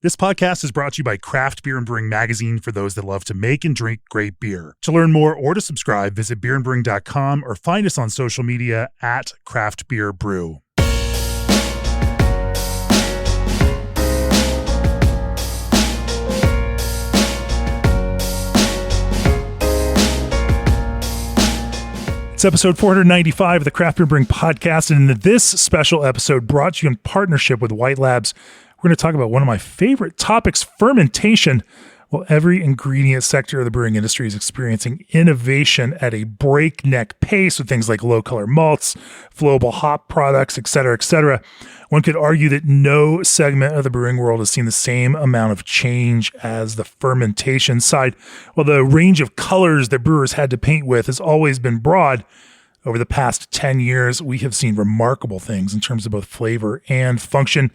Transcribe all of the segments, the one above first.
This podcast is brought to you by Craft Beer and Brewing Magazine for those that love to make and drink great beer. To learn more or to subscribe, visit beerandbrewing.com or find us on social media at Craft Beer Brew. It's episode 495 of the Craft Beer and Brewing podcast, and in this special episode brought to you in partnership with White Labs, we're going to talk about one of my favorite topics, fermentation. Well, every ingredient sector of the brewing industry is experiencing innovation at a breakneck pace with things like low-color malts, flowable hop products, et cetera, et cetera. One could argue that no segment of the brewing world has seen the same amount of change as the fermentation side. While the range of colors that brewers had to paint with has always been broad, over the past 10 years, we have seen remarkable things in terms of both flavor and function.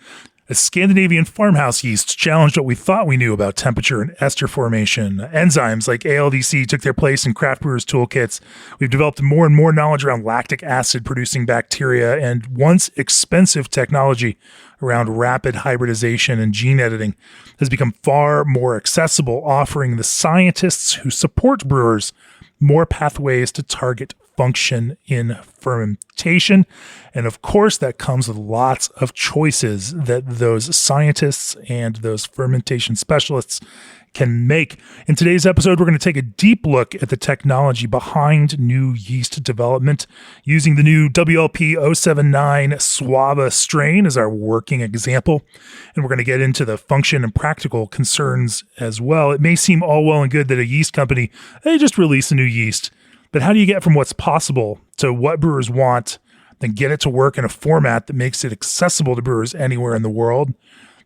A Scandinavian farmhouse yeast challenged what we thought we knew about temperature and ester formation. Enzymes like ALDC took their place in craft brewers' toolkits. We've developed more and more knowledge around lactic acid producing bacteria, and once expensive technology around rapid hybridization and gene editing has become far more accessible, offering the scientists who support brewers more pathways to target function in fermentation. And of course, that comes with lots of choices that those scientists and those fermentation specialists can make. In today's episode, we're going to take a deep look at the technology behind new yeast development, using the new WLP 079 Suava strain as our working example. And we're going to get into the function and practical concerns as well. It may seem all well and good that a yeast company, they just release a new yeast. But how do you get from what's possible to what brewers want, then get it to work in a format that makes it accessible to brewers anywhere in the world?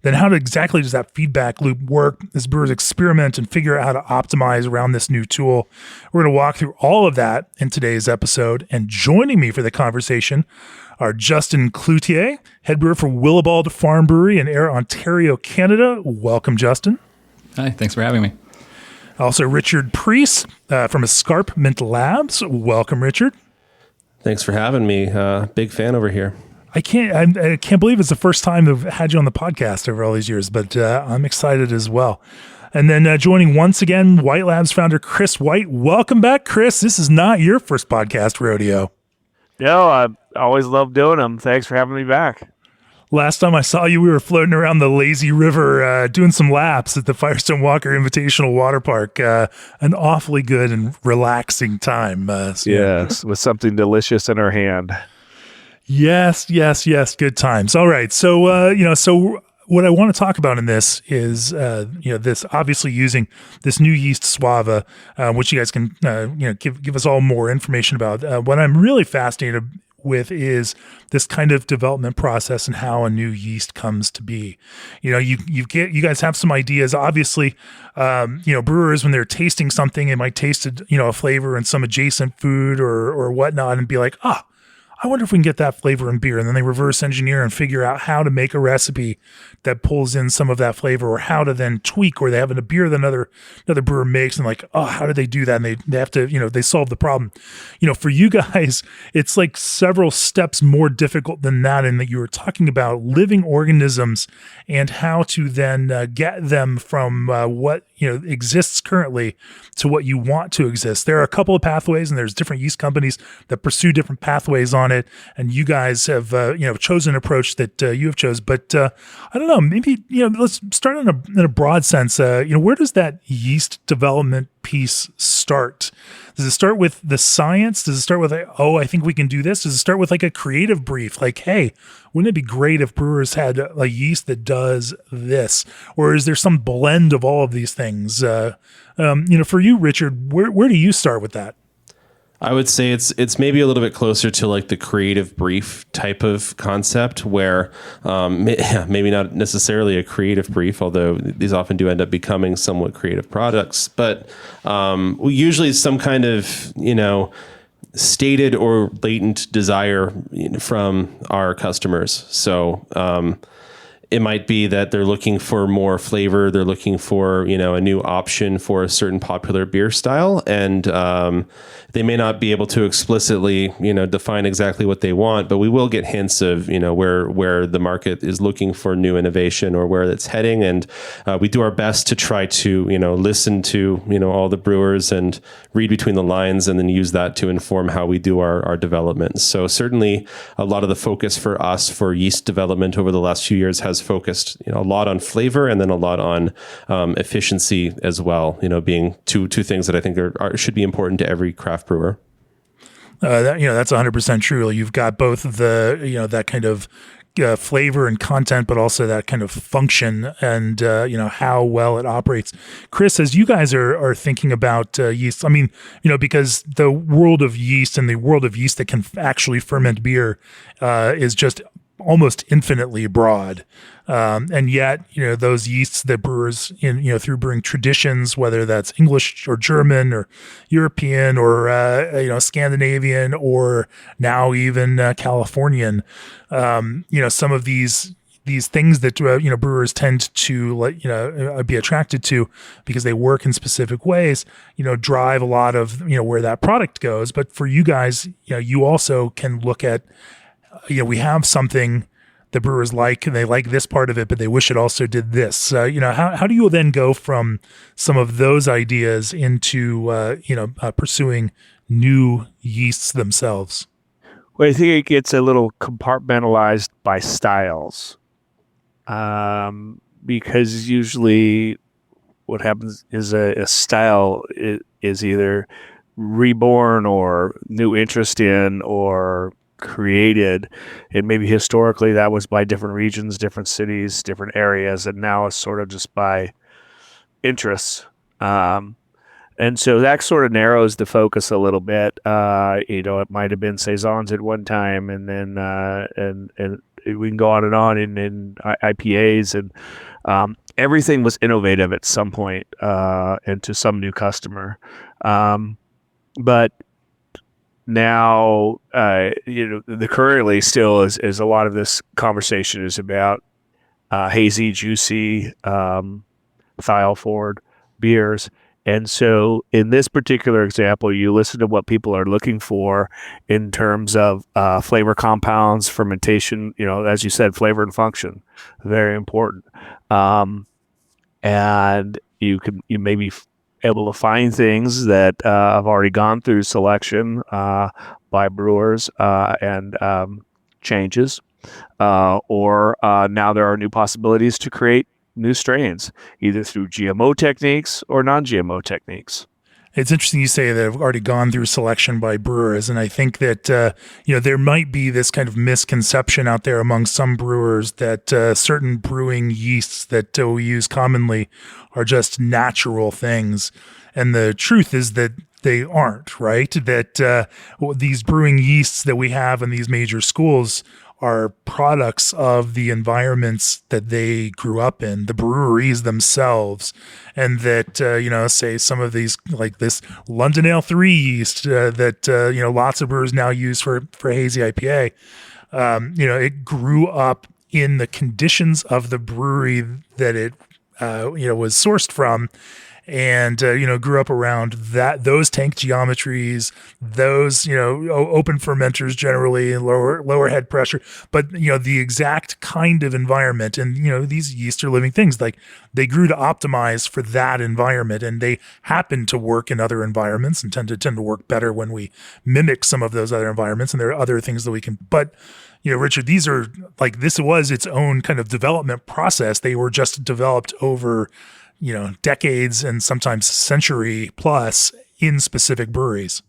Then how exactly does that feedback loop work as brewers experiment and figure out how to optimize around this new tool? We're going to walk through all of that in today's episode. And joining me for the conversation are Justin Cloutier, head brewer for Willibald Farm Brewery in Ayr, Ontario, Canada. Welcome, Justin. Hi, thanks for having me. Also, Richard Preece from Escarpment Labs. Welcome, Richard. Thanks for having me. Big fan over here. I can't believe it's the first time I've had you on the podcast over all these years, but I'm excited as well. And then joining once again, White Labs founder Chris White. Welcome back, Chris. This is not your first podcast rodeo. No, I always love doing them. Thanks for having me back. Last time I saw you, we were floating around the lazy river, doing some laps at the Firestone Walker Invitational Water Park. An awfully good and relaxing time. Yes, with something delicious in our hand. Yes. Good times. All right. So, what I want to talk about in this is, this obviously using this new yeast Suava, which you guys can, give us all more information about. What I'm really fascinated with is this kind of development process and how a new yeast comes to be. You guys have some ideas. Obviously, brewers, when they're tasting something, they might taste a flavor in some adjacent food or whatnot and be like, I wonder if we can get that flavor in beer. And then they reverse engineer and figure out how to make a recipe that pulls in some of that flavor, or how to then tweak, or they have a beer that another brewer makes and like, how did they do that? And they have to, they solve the problem. For you guys, it's like several steps more difficult than that, in that you were talking about living organisms and how to then get them from what exists currently to what you want to exist. There are a couple of pathways, and there's different yeast companies that pursue different pathways on it. And you guys have, chosen an approach that you have chose. But I don't know, maybe, let's start in a broad sense. Where does that yeast development piece start? Does it start with the science? Does it start with, I think we can do this? Does it start with like a creative brief? Like, hey, wouldn't it be great if brewers had a yeast that does this? Or is there some blend of all of these things? For you, Richard, where do you start with that? I would say it's maybe a little bit closer to like the creative brief type of concept, where maybe not necessarily a creative brief, although these often do end up becoming somewhat creative products. But usually some kind of stated or latent desire from our customers. So It might be that they're looking for more flavor. They're looking for, a new option for a certain popular beer style. And they may not be able to explicitly, define exactly what they want, but we will get hints of, where the market is looking for new innovation or where it's heading. And we do our best to try to, listen to, all the brewers and read between the lines and then use that to inform how we do our development. So certainly a lot of the focus for us for yeast development over the last few years has focused a lot on flavor and then a lot on efficiency as well, being two things that I think should be important to every craft brewer. That's 100% true. You've got both of the, that kind of flavor and content, but also that kind of function and, how well it operates. Chris, as you guys are thinking about yeast, because the world of yeast and the world of yeast that can actually ferment beer is just almost infinitely broad. And yet, those yeasts that brewers through brewing traditions, whether that's English or German or European or, Scandinavian or now even Californian, some of these things that, brewers tend to be attracted to because they work in specific ways, drive a lot of, where that product goes. But for you guys, you also can look at, we have something the brewers like, and they like this part of it, but they wish it also did this. How do you then go from some of those ideas into, pursuing new yeasts themselves? Well, I think it gets a little compartmentalized by styles, because usually what happens is a style is either reborn or new interest in or created, and maybe historically that was by different regions, different cities, different areas, and now it's sort of just by interests. And so that sort of narrows the focus a little bit. It might have been saisons at one time, and then and we can go on in IPAs, and everything was innovative at some point, and to some new customer. But now, the currently still is a lot of this conversation is about hazy, juicy, thiol forward beers. And so in this particular example, you listen to what people are looking for in terms of flavor compounds, fermentation, as you said, flavor and function, very important. And you may be able to find things that have already gone through selection by brewers and changes, or now there are new possibilities to create new strains, either through GMO techniques or non-GMO techniques. It's interesting you say that have already gone through selection by brewers, and I think that there might be this kind of misconception out there among some brewers that certain brewing yeasts that we use commonly are just natural things, and the truth is that they aren't, right? That these brewing yeasts that we have in these major schools are products of the environments that they grew up in, the breweries themselves, and that, say some of these, like this London Ale 3 yeast that, lots of brewers now use for hazy IPA, it grew up in the conditions of the brewery that it, was sourced from, and grew up around those tank geometries, those open fermenters generally, and lower head pressure, but the exact kind of environment. And these yeast are living things, like they grew to optimize for that environment, and they happen to work in other environments and tend to work better when we mimic some of those other environments. And there are other things that we can, but Richard, these are like, this was its own kind of development process. They were just developed over decades and sometimes century plus in specific breweries.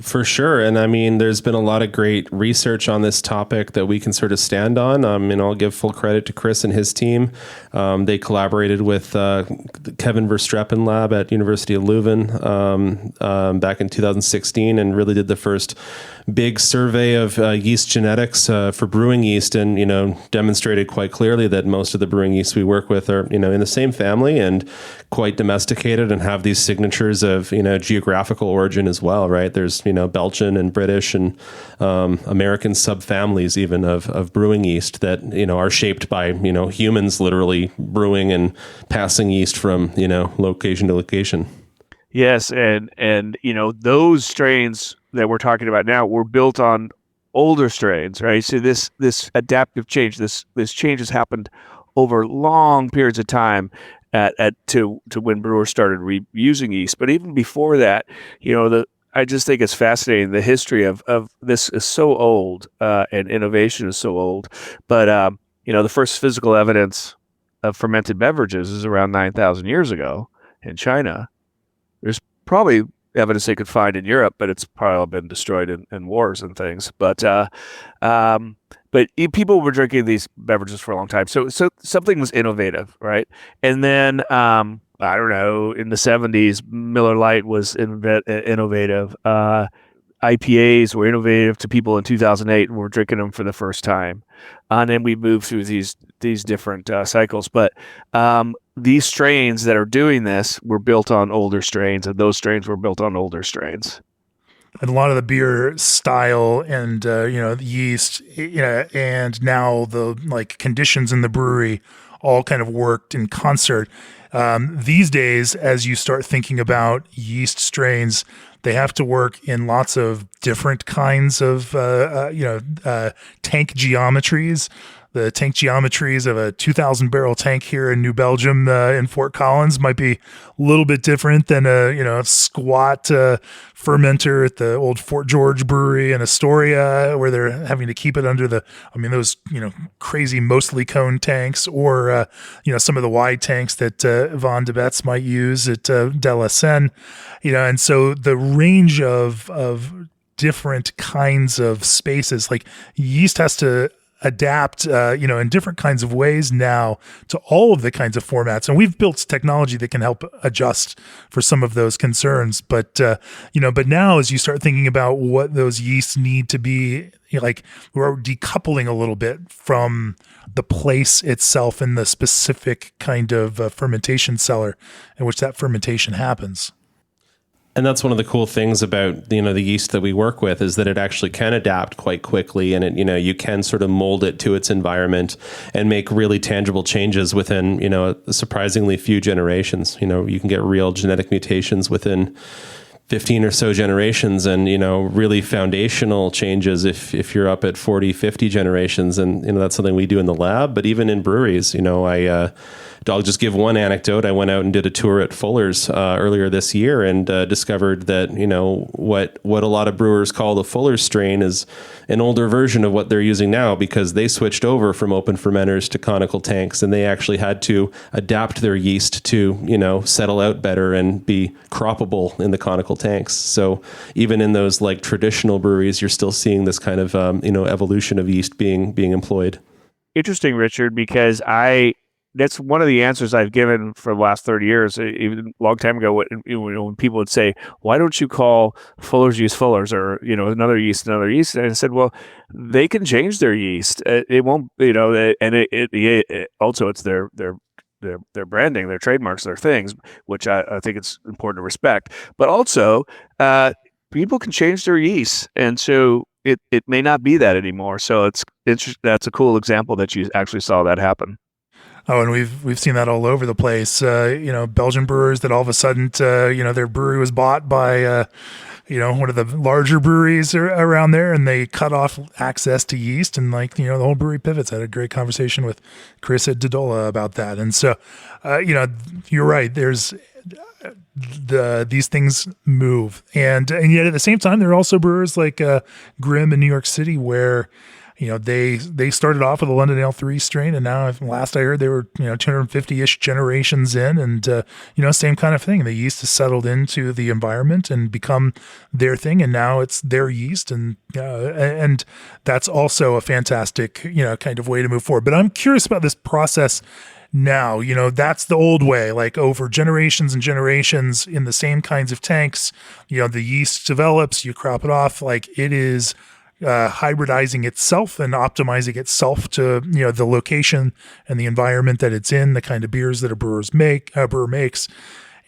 For sure. And I mean, there's been a lot of great research on this topic that we can sort of stand on. And I'll give full credit to Chris and his team. They collaborated with Kevin Verstreppen lab at University of Leuven back in 2016 and really did the first big survey of yeast genetics for brewing yeast, and demonstrated quite clearly that most of the brewing yeasts we work with are in the same family and quite domesticated and have these signatures of geographical origin as well, right? There's Belgian and British and American subfamilies even of brewing yeast that, are shaped by, humans literally brewing and passing yeast from, location to location. Yes, and those strains that we're talking about now were built on older strains, right? So this adaptive change, this change has happened over long periods of time to when brewers started reusing yeast. But even before that, I just think it's fascinating. The history of this is so old, and innovation is so old. But the first physical evidence of fermented beverages is around 9,000 years ago in China. There's probably evidence they could find in Europe, but it's probably all been destroyed in wars and things. But people were drinking these beverages for a long time. So something was innovative, right? And then I don't know, in the 70s, Miller Lite was innovative. IPAs were innovative to people in 2008 and were drinking them for the first time. And then we moved through these different cycles. But these strains that are doing this were built on older strains, and those strains were built on older strains. And a lot of the beer style and, the yeast, and now the conditions in the brewery all kind of worked in concert. These days, as you start thinking about yeast strains, they have to work in lots of different kinds of, tank geometries. The tank geometries of a 2,000 barrel tank here in New Belgium in Fort Collins might be a little bit different than a squat fermenter at the old Fort George Brewery in Astoria, where they're having to keep it under those crazy mostly cone tanks, or some of the wide tanks that Von de Betz might use at De La Seine, and so the range of different kinds of spaces, like yeast has to adapt, in different kinds of ways now to all of the kinds of formats. And we've built technology that can help adjust for some of those concerns. But now as you start thinking about what those yeasts need to be, we're decoupling a little bit from the place itself and the specific kind of fermentation cellar in which that fermentation happens. And that's one of the cool things about, the yeast that we work with, is that it actually can adapt quite quickly, and you can sort of mold it to its environment and make really tangible changes within, surprisingly few generations. You can get real genetic mutations within 15 or so generations, and, really foundational changes if you're up at 40, 50 generations. And, that's something we do in the lab, but even in breweries, I'll just give one anecdote. I went out and did a tour at Fuller's earlier this year, and discovered that what a lot of brewers call the Fuller's strain is an older version of what they're using now, because they switched over from open fermenters to conical tanks, and they actually had to adapt their yeast to settle out better and be croppable in the conical tanks. So even in those traditional breweries, you're still seeing this kind of evolution of yeast being employed. Interesting, Richard, because that's one of the answers I've given for the last 30 years. Even a long time ago, when people would say, "Why don't you call Fuller's yeast Fuller's, or another yeast?" And I said, "Well, they can change their yeast. It won't, and it also it's their branding, their trademarks, their things, which I think it's important to respect. But also, people can change their yeast, and so it may not be that anymore. So that's a cool example that you actually saw that happen." Oh, and we've seen that all over the place. Belgian brewers that all of a sudden, their brewery was bought by, one of the larger breweries around there, and they cut off access to yeast, and the whole brewery pivots. I had a great conversation with Chris at Dodola about that. And so, you're right. There's these things move, and yet at the same time, there are also brewers like Grimm in New York City where they started off with a London Ale 3 strain, and now, last I heard, they were 250-ish generations in, and same kind of thing. The yeast has settled into the environment and become their thing, and now it's their yeast, and that's also a fantastic kind of way to move forward. But I'm curious about this process now. That's the old way, over generations and generations in the same kinds of tanks. The yeast develops, you crop it off, it is hybridizing itself and optimizing itself to the location and the environment that it's in, the kind of beers that a brewer makes.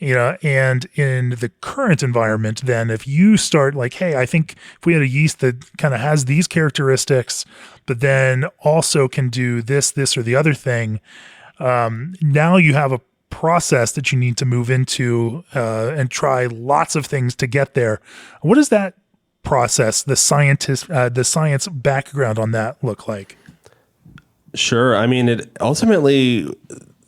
And in the current environment, then if you start like, hey, I think if we had a yeast that kind of has these characteristics, but then also can do this, or the other thing, now you have a process that you need to move into and try lots of things to get there. What does that process, the science background on that look like? Sure. I mean, it ultimately,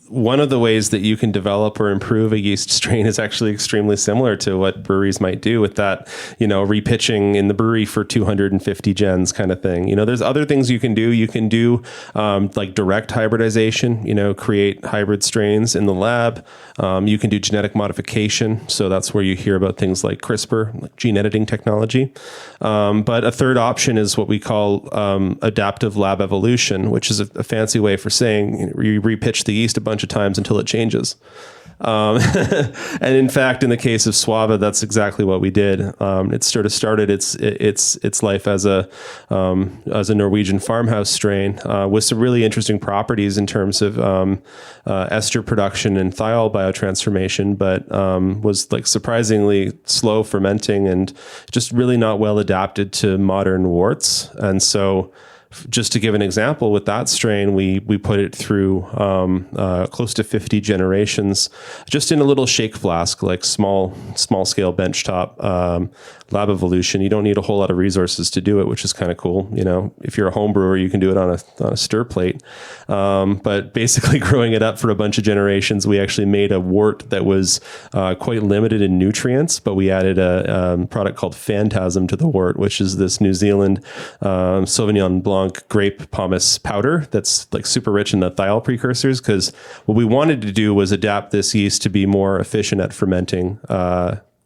one of the ways that you can develop or improve a yeast strain is actually extremely similar to what breweries might do with that, repitching in the brewery for 250 gens kind of thing. There's other things you can do. You can do like direct hybridization, create hybrid strains in the lab. You can do genetic modification. So that's where you hear about things like CRISPR, like gene editing technology. But a third option is what we call adaptive lab evolution, which is a fancy way for saying you repitch the yeast a bunch of times until it changes. And in fact, in the case of Suava, that's exactly what we did. It sort of started its life as a Norwegian farmhouse strain with some really interesting properties in terms of ester production and thiol biotransformation, but was like surprisingly slow fermenting and just really not well adapted to modern worts. And so, just to give an example, with that strain, we put it through close to 50 generations, just in a little shake flask, like small scale benchtop lab evolution. You don't need a whole lot of resources to do it, which is kind of cool. If you're a home brewer, you can do it on a stir plate. But basically, growing it up for a bunch of generations, we actually made a wort that was quite limited in nutrients, but we added a product called Phantasm to the wort, which is this New Zealand Sauvignon Blanc grape pomace powder that's like super rich in the thiol precursors, because what we wanted to do was adapt this yeast to be more efficient at fermenting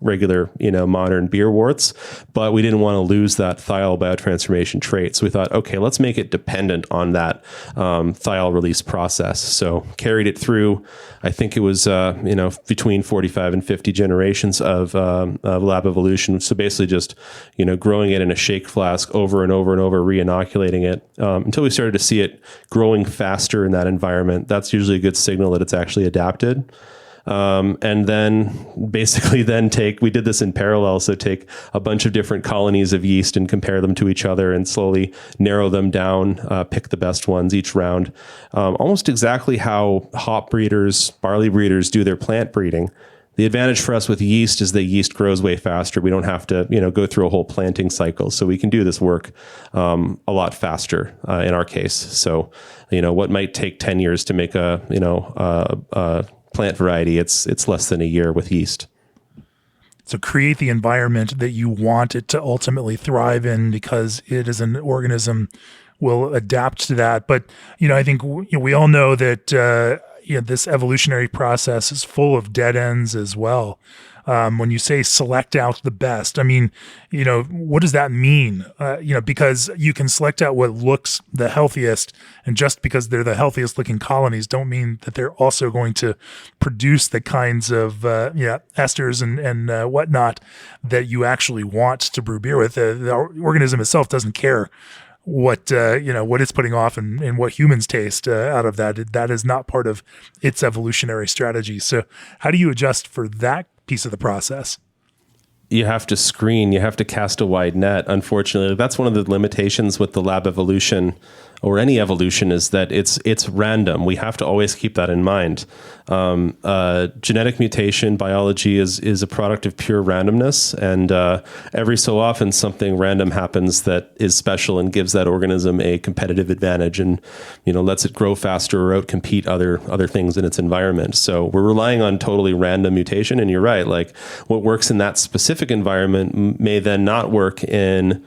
regular, modern beer worts, but we didn't want to lose that thiol biotransformation trait. So we thought, okay, let's make it dependent on that thiol release process. So carried it through, I think it was, between 45 and 50 generations of lab evolution. So basically just, growing it in a shake flask over and over and over, re-inoculating it until we started to see it growing faster in that environment. That's usually a good signal that it's actually adapted. And then basically we did this in parallel. So take a bunch of different colonies of yeast and compare them to each other and slowly narrow them down, pick the best ones each round. Almost exactly how hop breeders, barley breeders do their plant breeding. The advantage for us with yeast is that yeast grows way faster. We don't have to, go through a whole planting cycle. So we can do this work a lot faster in our case. So, what might take 10 years to make a plant variety, it's less than a year with yeast. So create the environment that you want it to ultimately thrive in, because it as an organism will adapt to that. But, I think we all know that this evolutionary process is full of dead ends as well. When you say select out the best, I mean, what does that mean? Because you can select out what looks the healthiest, and just because they're the healthiest looking colonies don't mean that they're also going to produce the kinds of esters and whatnot that you actually want to brew beer with. The organism itself doesn't care what it's putting off and what humans taste out of that. That is not part of its evolutionary strategy. So how do you adjust for that piece of the process? You have to screen, you have to cast a wide net. Unfortunately, that's one of the limitations with the lab evolution or any evolution, is that it's random. We have to always keep that in mind. Genetic mutation biology is a product of pure randomness, and every so often something random happens that is special and gives that organism a competitive advantage, and lets it grow faster or outcompete other things in its environment. So we're relying on totally random mutation, and you're right. Like what works in that specific environment may then not work in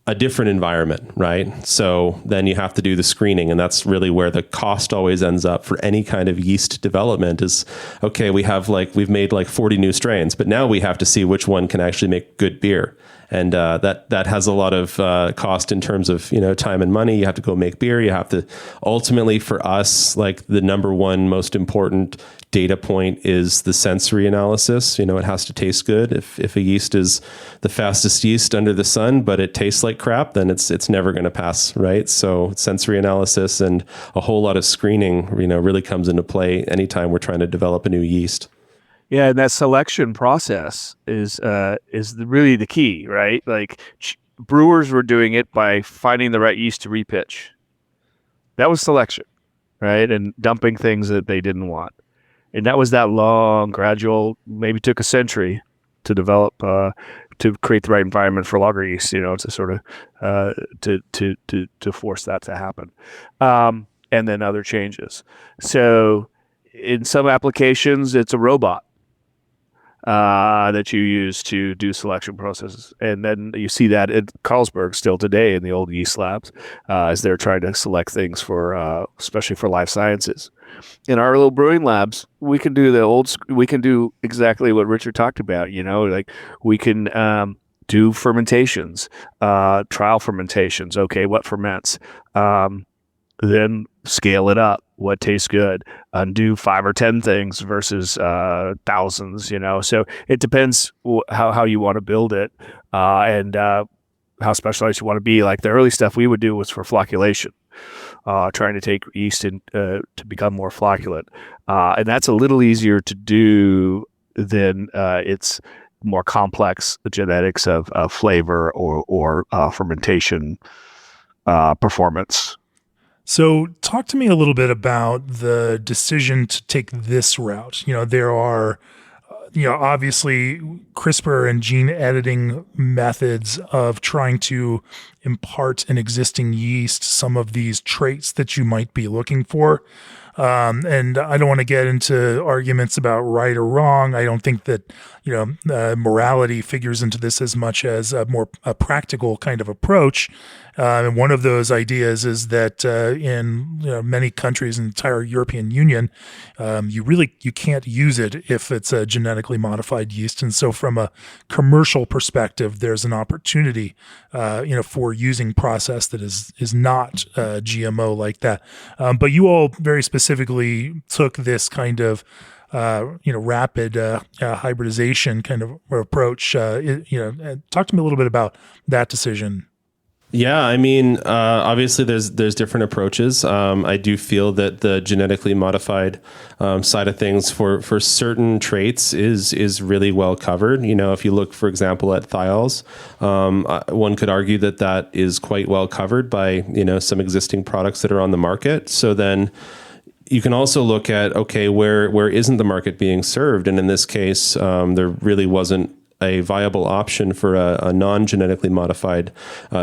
a different environment, right? So then you have to do the screening, and that's really where the cost always ends up for any kind of yeast development is, okay, we've made like 40 new strains, but now we have to see which one can actually make good beer. And that has a lot of cost in terms of time and money. You have to go make beer. You have to ultimately, for us, like the number one most important data point is the sensory analysis. It has to taste good. If a yeast is the fastest yeast under the sun, but it tastes like crap, then it's never going to pass, right? So sensory analysis and a whole lot of screening, really comes into play anytime we're trying to develop a new yeast. Yeah, and that selection process is really the key, right? Like brewers were doing it by finding the right yeast to repitch. That was selection, right? And dumping things that they didn't want. And that was that long, gradual, maybe took a century to develop, to create the right environment for lager yeast, to sort of, to force that to happen. And then other changes. So in some applications, it's a robot that you use to do selection processes. And then you see that at Carlsberg still today in the old yeast labs, as they're trying to select things for, especially for life sciences. In our little brewing labs, we can do exactly what Richard talked about, like we can do fermentations, trial fermentations. Okay, what ferments? Then scale it up. What tastes good? Do 5 or 10 things versus thousands. So it depends how you want to build it, and how specialized you want to be. Like the early stuff we would do was for flocculation, trying to take yeast to become more flocculent, and that's a little easier to do than its more complex genetics of flavor or fermentation performance. So, talk to me a little bit about the decision to take this route. There are, obviously CRISPR and gene editing methods of trying to impart an existing yeast some of these traits that you might be looking for. And I don't want to get into arguments about right or wrong. I don't think that, morality figures into this as much as a practical kind of approach. And one of those ideas is that in many countries in the entire European Union, you can't use it if it's a genetically modified yeast. And so from a commercial perspective, there's an opportunity, for using process that is not GMO like that. But you all very specifically took this kind of rapid hybridization kind of approach. Talk to me a little bit about that decision. Yeah, I mean, obviously there's different approaches. I do feel that the genetically modified side of things for certain traits is really well covered. If you look, for example, at thiols, one could argue that is quite well covered by some existing products that are on the market. So then you can also look at, okay, where isn't the market being served? And in this case, there really wasn't a viable option for a non-genetically modified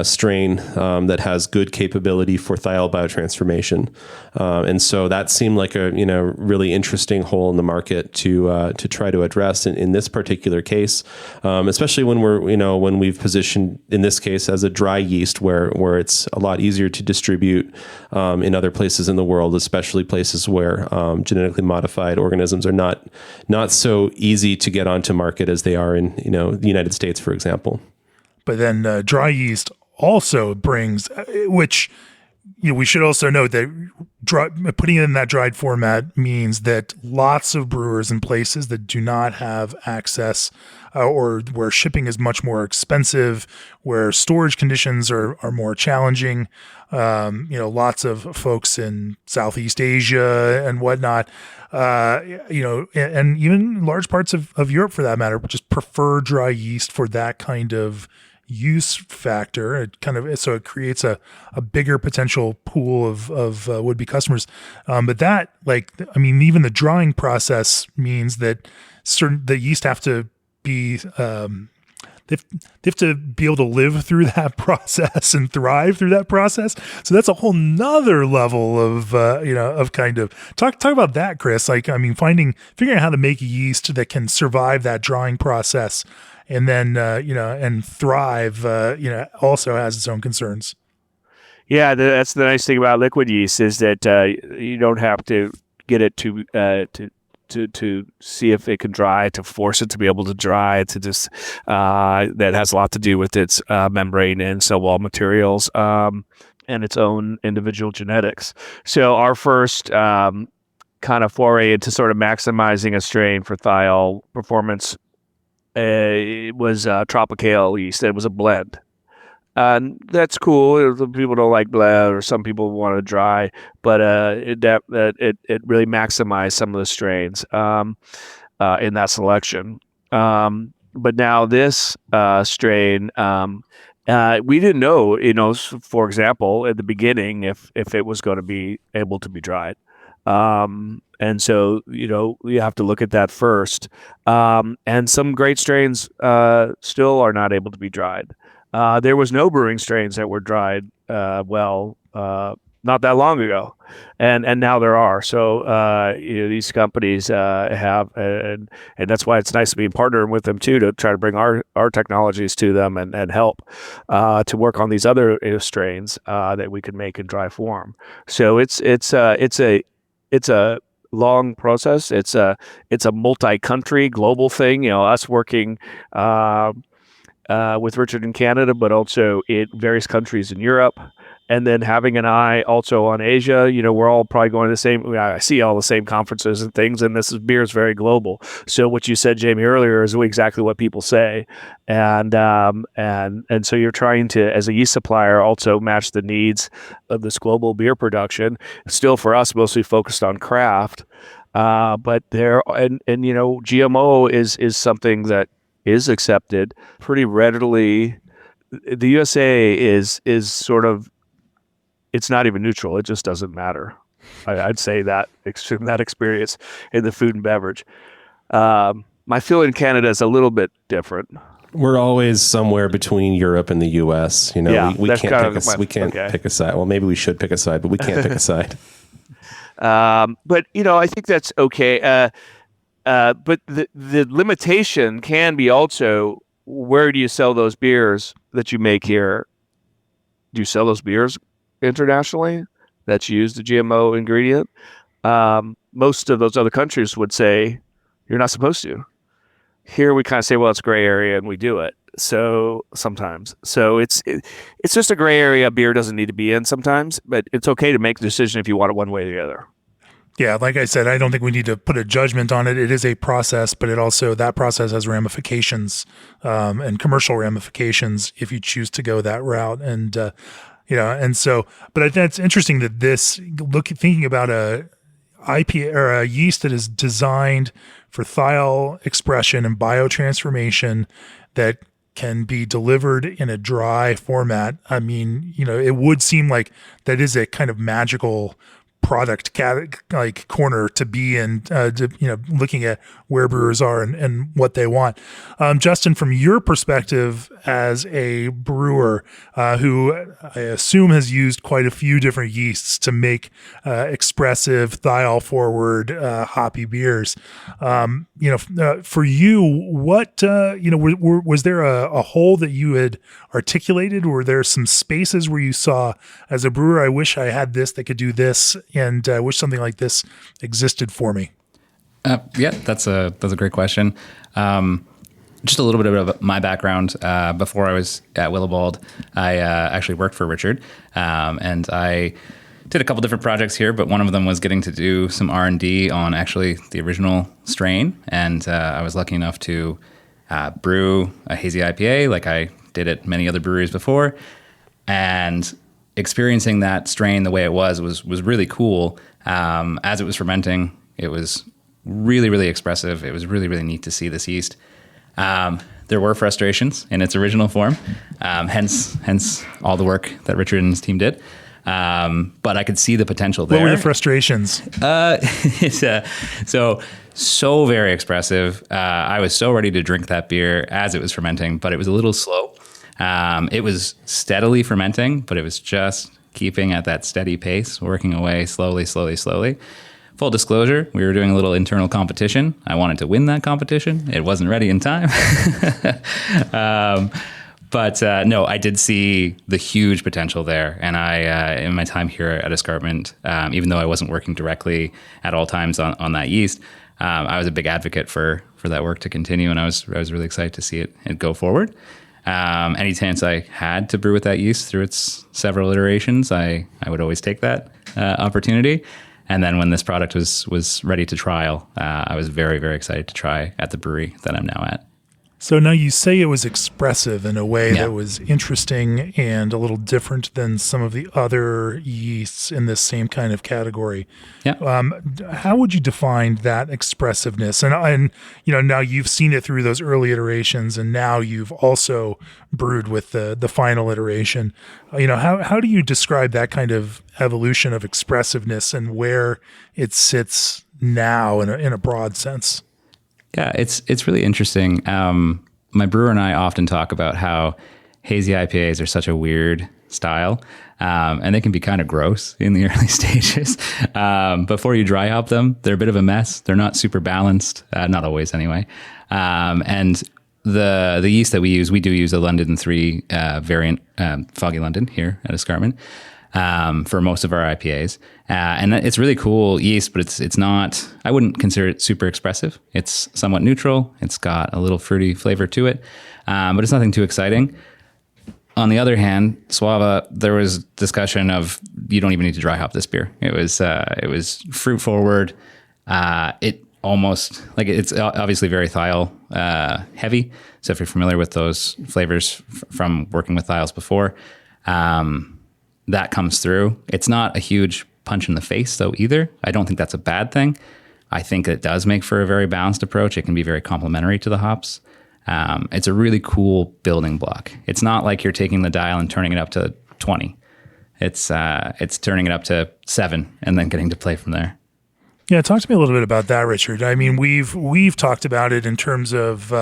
strain that has good capability for thiol biotransformation, and so that seemed like a really interesting hole in the market to try to address in this particular case, especially when when we've positioned in this case as a dry yeast where it's a lot easier to distribute in other places in the world, especially places where genetically modified organisms are not so easy to get onto market as they are in the United States, for example. But then dry yeast also brings, which we should also note that putting it in that dried format means that lots of brewers in places that do not have access or where shipping is much more expensive, where storage conditions are more challenging, lots of folks in Southeast Asia and whatnot, and even large parts of Europe for that matter, just prefer dry yeast for that kind of use factor. It creates a bigger potential pool of would-be customers. But that, even the drying process means that the yeast have to be they have to be able to live through that process and thrive through that process. So that's a whole nother level of kind of talk about that, Chris. Figuring out how to make a yeast that can survive that drying process and then and thrive also has its own concerns. Yeah, that's the nice thing about liquid yeast is that you don't have to get it to see if it can dry, to force it to be able to dry, to just that has a lot to do with its membrane and cell wall materials and its own individual genetics. So our first kind of foray into sort of maximizing a strain for thiol performance was Tropical yeast. It was a blend. That's cool. People don't like blend, or some people want to dry, but it really maximized some of the strains. in that selection. But now this strain, we didn't know, for example, at the beginning, if it was going to be able to be dried. And so, you have to look at that first. And some great strains still are not able to be dried. There was no brewing strains that were dried not that long ago, and now there are. So these companies have, and that's why it's nice to be partnering with them too, to try to bring our technologies to them and help to work on these other strains that we can make in dry form. So it's a long process. It's a multi-country global thing. Us working with Richard in Canada, but also in various countries in Europe, and then having an eye also on Asia. We're all probably going to the same. I see all the same conferences and things, and beer is very global. So what you said, Jamie, earlier is exactly what people say, and so you're trying to, as a yeast supplier, also match the needs of this global beer production. Still, for us, mostly focused on craft, but GMO is something that is accepted pretty readily. The USA is sort of, it's not even neutral. It just doesn't matter. I'd say that experience in the food and beverage. My feel in Canada is a little bit different. We're always somewhere between Europe and the US. We can't pick a side. Well, maybe we should pick a side, but we can't pick a side. But I think that's okay. But the limitation can be also, where do you sell those beers that you make here? Do you sell those beers internationally that's used a GMO ingredient? Most of those other countries would say you're not supposed to. Here we kind of say, well, it's a gray area, and we do it. So sometimes, it's just a gray area beer doesn't need to be in sometimes, but it's okay to make the decision if you want it one way or the other. Yeah, like I said, I don't think we need to put a judgment on it. It is a process, but that process has ramifications and commercial ramifications if you choose to go that route. And but I think it's interesting that thinking about a IPA or a yeast that is designed for thiol expression and biotransformation that can be delivered in a dry format. I mean, it would seem like that is a kind of magical product corner to be in, looking at where brewers are and what they want. Justin, from your perspective as a brewer who I assume has used quite a few different yeasts to make expressive, thiol forward, hoppy beers, for you, what was there a hole that you had articulated? Were there some spaces where you saw, as a brewer, I wish I had this that could do this, and I wish something like this existed for me? Yeah, that's a great question. Just a little bit of my background. Before I was at Willibald, I actually worked for Richard, and I did a couple different projects here, but one of them was getting to do some R&D on actually the original strain, and I was lucky enough to brew a hazy IPA like I did at many other breweries before, and experiencing that strain the way it was really cool. As it was fermenting, it was really, really expressive. It was really, really neat to see this yeast. There were frustrations in its original form, hence all the work that Richard and his team did. But I could see the potential there. What were the frustrations? So very expressive. I was so ready to drink that beer as it was fermenting, but it was a little slow. It was steadily fermenting, but it was just keeping at that steady pace, working away slowly. Full disclosure, we were doing a little internal competition. I wanted to win that competition. It wasn't ready in time. But no, I did see the huge potential there. And I, in my time here at Escarpment, even though I wasn't working directly at all times on that yeast, I was a big advocate for that work to continue. And I was really excited to see it go forward. Any chance I had to brew with that yeast through its several iterations, I would always take that opportunity. And then when this product was ready to trial, I was very, very excited to try at the brewery that I'm now at. So now you say it was expressive in a way Yeah. that was interesting and a little different than some of the other yeasts in this same kind of category. Yeah. How would you define that expressiveness? And now you've seen it through those early iterations, and now you've also brewed with the final iteration. How do you describe that kind of evolution of expressiveness and where it sits now in a broad sense? Yeah, it's really interesting. My brewer and I often talk about how hazy IPAs are such a weird style, and they can be kind of gross in the early stages. Before you dry hop them, they're a bit of a mess. They're not super balanced, not always anyway. And the yeast that we do use a London 3 variant, Foggy London here at Escarpment. For most of our IPAs. And it's really cool yeast, but it's not, I wouldn't consider it super expressive. It's somewhat neutral. It's got a little fruity flavor to it, but it's nothing too exciting. On the other hand, Suava, there was discussion of, you don't even need to dry hop this beer. It was fruit forward. It almost, like, it's obviously very thiol heavy. So if you're familiar with those flavors from working with thiols before, that comes through. It's not a huge punch in the face, though, either. I don't think that's a bad thing. I think it does make for a very balanced approach. It can be very complementary to the hops. It's a really cool building block. It's not like you're taking the dial and turning it up to 20. It's turning it up to 7 and then getting to play from there. Yeah, talk to me a little bit about that, Richard. I mean, we've talked about it in terms of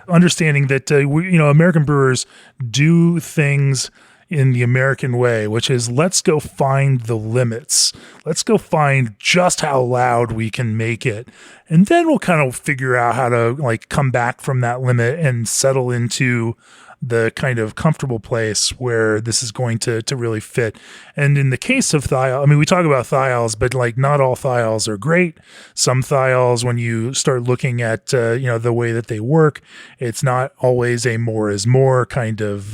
understanding that American brewers do things in the American way, which is, let's go find the limits. Let's go find just how loud we can make it. And then we'll kind of figure out how to come back from that limit and settle into the kind of comfortable place where this is going to really fit. And in the case of thiol, I mean, we talk about thiols, but not all thiols are great. Some thiols, when you start looking at, the way that they work, it's not always a more is more kind of,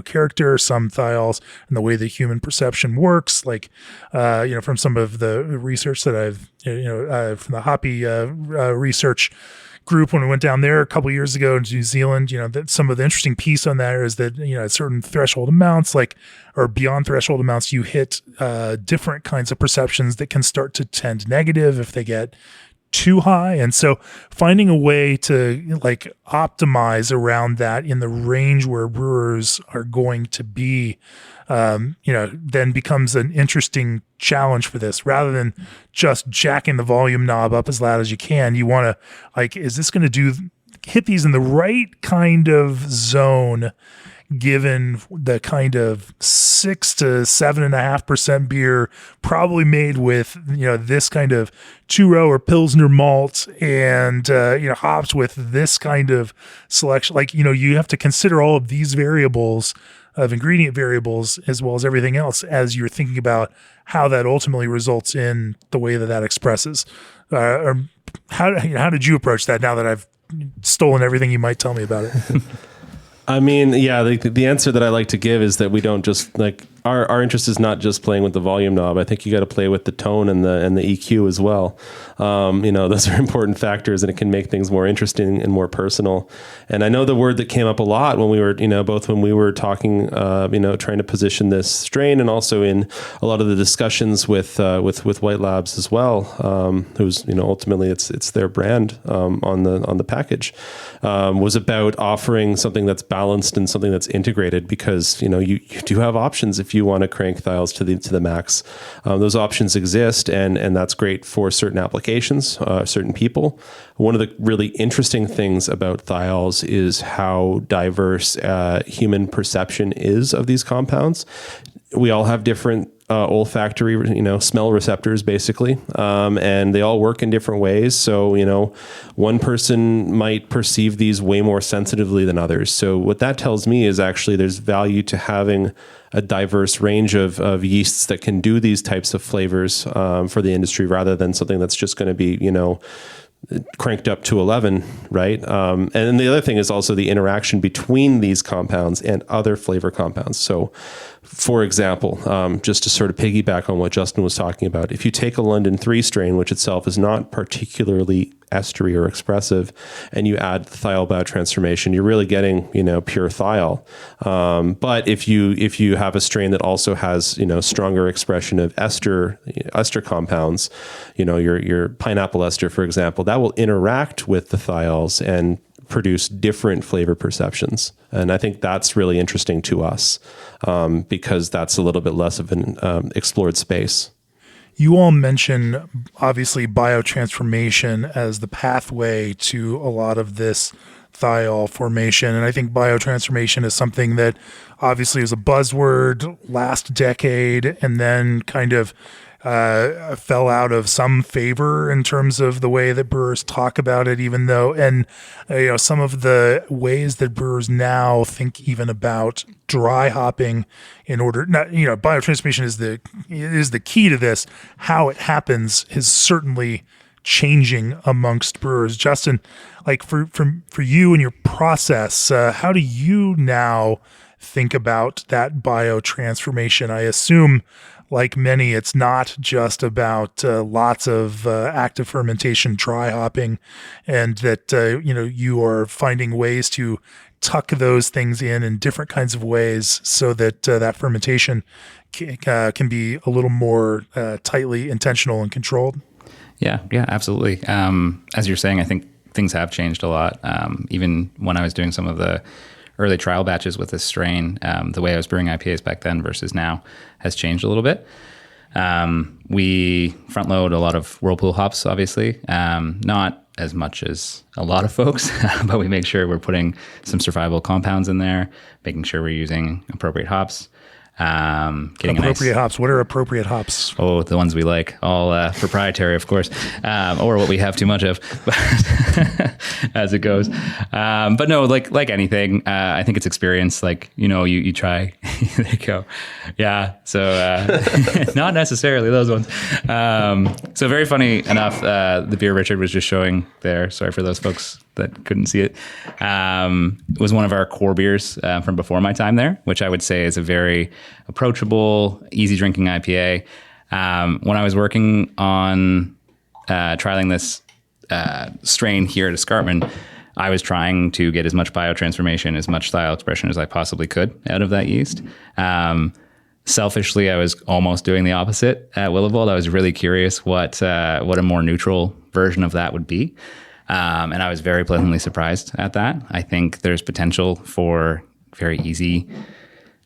character. Some thiols and the way that human perception works, from some of the research that I've, from the Hoppy research group when we went down there a couple of years ago in New Zealand, that some of the interesting piece on that is that, at certain threshold amounts, or beyond threshold amounts, you hit different kinds of perceptions that can start to tend negative if they get too high. And so finding a way to optimize around that in the range where brewers are going to be, then becomes an interesting challenge for this. Rather than just jacking the volume knob up as loud as you can, you want to is this going to hit these in the right kind of zone, given the kind of 6 to 7.5% beer, probably made with, this kind of 2-row or Pilsner malt and, hops with this kind of selection. You have to consider all of these variables of ingredient variables, as well as everything else, as you're thinking about how that ultimately results in the way that expresses. Or how did you approach that, now that I've stolen everything you might tell me about it? I mean, yeah, the answer that I like to give is that we don't just our interest is not just playing with the volume knob. I think you got to play with the tone and the EQ as well. Those are important factors, and it can make things more interesting and more personal. And I know the word that came up a lot when we were, both when we were talking, trying to position this strain, and also in a lot of the discussions with White Labs as well, who's, ultimately it's their brand on the package, was about offering something that's balanced and something that's integrated, because you do have options if you want to crank thiols to the max. Those options exist, and that's great for certain applications, certain people. One of the really interesting things about thiols is how diverse human perception is of these compounds. We all have different olfactory, smell receptors, basically, and they all work in different ways. So, one person might perceive these way more sensitively than others. So what that tells me is actually there's value to having a diverse range of yeasts that can do these types of flavors for the industry, rather than something that's just going to be, cranked up to 11, right? And then the other thing is also the interaction between these compounds and other flavor compounds. So, for example, just to sort of piggyback on what Justin was talking about, if you take a London 3 strain, which itself is not particularly estery or expressive, and you add the thiol biotransformation, you're really getting, pure thiol. But if you have a strain that also has, stronger expression of ester compounds, your pineapple ester, for example, that will interact with the thiols and produce different flavor perceptions. And I think that's really interesting to us because that's a little bit less of an explored space. You all mention, obviously, biotransformation as the pathway to a lot of this thiol formation. And I think biotransformation is something that obviously was a buzzword last decade and then kind of fell out of some favor in terms of the way that brewers talk about it, even though, and some of the ways that brewers now think even about dry hopping in order, biotransformation is the key to this. How it happens is certainly changing amongst brewers. Justin, like for you and your process, how do you now think about that biotransformation? I assume, like many, it's not just about lots of active fermentation, dry hopping, and that you are finding ways to tuck those things in different kinds of ways so that that fermentation can be a little more tightly intentional and controlled. Yeah, absolutely. As you're saying, I think things have changed a lot. Even when I was doing some of the early trial batches with this strain, the way I was brewing IPAs back then versus now has changed a little bit. We front load a lot of whirlpool hops, obviously, not as much as a lot of folks, but we make sure we're putting some survivable compounds in there, making sure we're using appropriate hops. Getting appropriate hops. What are appropriate hops? Oh, the ones we like, all proprietary, of course, or what we have too much of, as it goes. But no, like anything, I think it's experience. Like you try. There you go. Yeah. So not necessarily those ones. So very funny enough, the beer Richard was just showing there. Sorry for those folks that couldn't see it. Was one of our core beers from before my time there, which I would say is a very approachable, easy drinking IPA. When I was working on trialing this strain here at Escarpment, I was trying to get as much biotransformation, as much thiol expression as I possibly could out of that yeast. Selfishly, I was almost doing the opposite at Willowbold. I was really curious what a more neutral version of that would be. And I was very pleasantly surprised at that. I think there's potential for very easy,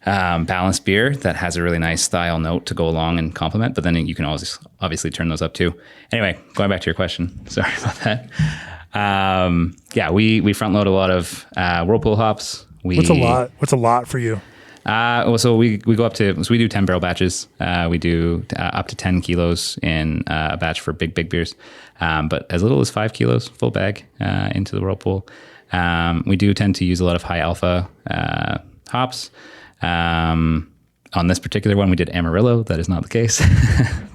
balanced beer that has a really nice thiol note to go along and complement, but then you can always obviously turn those up too. Anyway, going back to your question. Sorry about that. We front load a lot of whirlpool hops. What's a lot for you? So we go up to, so we do 10 barrel batches. We do up to 10 kilos in a batch for big beers. But as little as 5 kilos, full bag, into the whirlpool. We do tend to use a lot of high alpha, hops. On this particular one, we did Amarillo. That is not the case.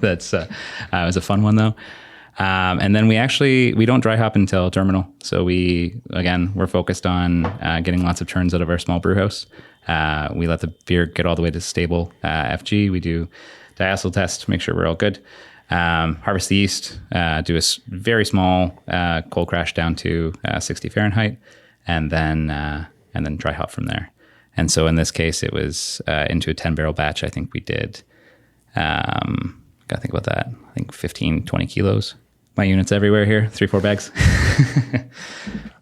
That's, it was a fun one though. And then we don't dry hop until terminal. So we're focused on, getting lots of turns out of our small brew house. We let the beer get all the way to stable FG. We do diacetyl test to make sure we're all good. Harvest the yeast, do a very small cold crash down to 60 Fahrenheit, and then dry hop from there. And so in this case, it was into a 10 barrel batch. I think we did, gotta think about that. I think 15, 20 kilos. My units everywhere here, 3-4 bags.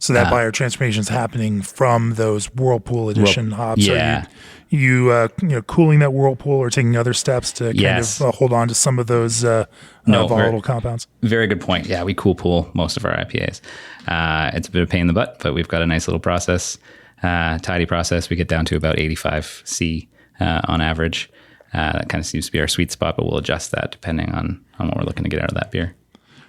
So that biotransformation is happening from those whirlpool edition hops. Yeah. Are you cooling that whirlpool or taking other steps to kind of hold on to some of those volatile compounds? Very good point. Yeah, we cool pool most of our IPAs. It's a bit of a pain in the butt, but we've got a nice little process, tidy process. We get down to about 85 C on average. That kind of seems to be our sweet spot, but we'll adjust that depending on what we're looking to get out of that beer.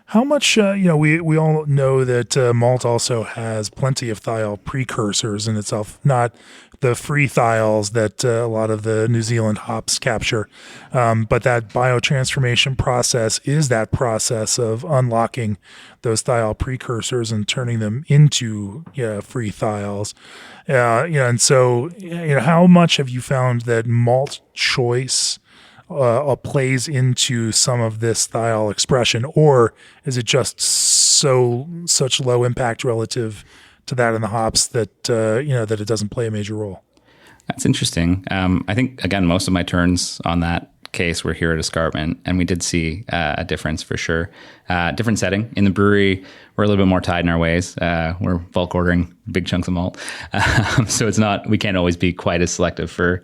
How much, we all know that malt also has plenty of thiol precursors in itself, not the free thiols that a lot of the New Zealand hops capture. But that biotransformation process is that process of unlocking those thiol precursors and turning them into free thiols. And so, how much have you found that malt choice plays into some of this thiol expression, or is it just such low impact relative to that in the hops that that it doesn't play a major role? That's interesting. I think again, most of my turns on that case were here at Escarpment, and we did see a difference for sure. Different setting in the brewery. We're a little bit more tied in our ways. We're bulk ordering big chunks of malt, so we can't always be quite as selective for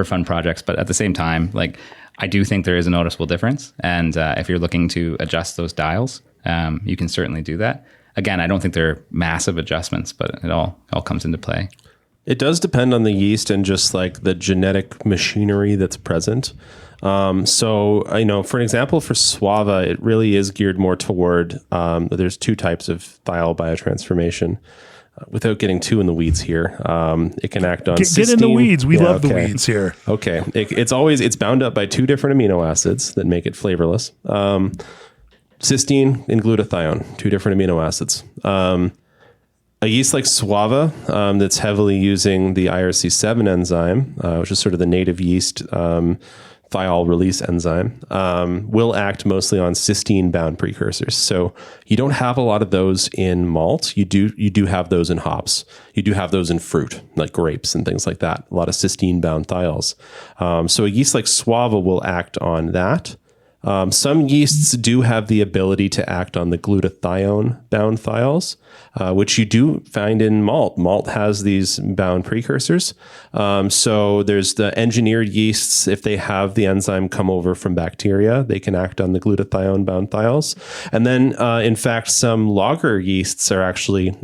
fun projects. But at the same time, like, I do think there is a noticeable difference, and if you're looking to adjust those dials, you can certainly do that. Again, I don't think they're massive adjustments, but it all comes into play. It does depend on the yeast and just like the genetic machinery that's present. So, for an example, for Suava, it really is geared more toward, there's two types of thiol biotransformation. Without getting too in the weeds here, it can act on cysteine. Get in the weeds. We love the weeds here. Okay. It's bound up by two different amino acids that make it flavorless. Cysteine and glutathione, two different amino acids. A yeast like Suava, that's heavily using the IRC7 enzyme, which is sort of the native yeast thiol release enzyme, will act mostly on cysteine-bound precursors. So you don't have a lot of those in malt. You do have those in hops. You do have those in fruit, like grapes and things like that. A lot of cysteine-bound thiols. So a yeast like Suava will act on that. Some yeasts do have the ability to act on the glutathione-bound thiols, which you do find in malt. Malt has these bound precursors. So there's the engineered yeasts. If they have the enzyme come over from bacteria, they can act on the glutathione-bound thiols. And then, in fact, some lager yeasts are actually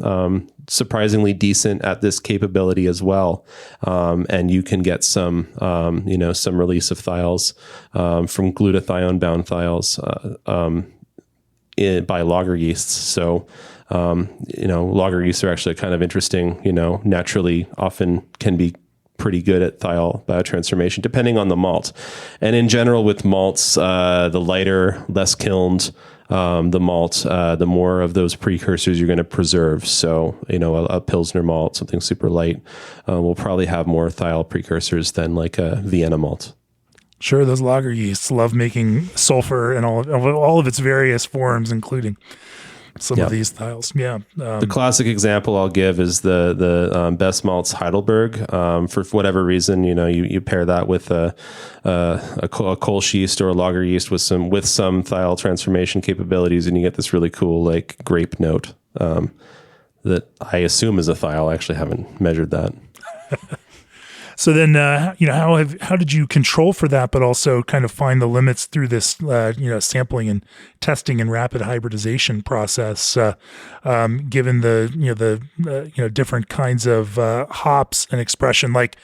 surprisingly decent at this capability as well. And you can get some release of thiols from glutathione-bound thiols by lager yeasts. So, lager yeasts are actually kind of interesting, naturally often can be pretty good at thiol biotransformation, depending on the malt. And in general, with malts, the lighter, less kilned, the malt, the more of those precursors you're going to preserve. So, a Pilsner malt, something super light, will probably have more thiol precursors than like a Vienna malt. Sure, those lager yeasts love making sulfur and all of its various forms, including some of these thiols. Yeah. The classic example I'll give is the best malts Heidelberg. For whatever reason, you pair that with a Kolsch yeast or a lager yeast with some thiol transformation capabilities, and you get this really cool like grape note that I assume is a thiol. I actually haven't measured that. So then, how did you control for that, but also kind of find the limits through this, sampling and testing and rapid hybridization process, given the different kinds of hops and expression, like,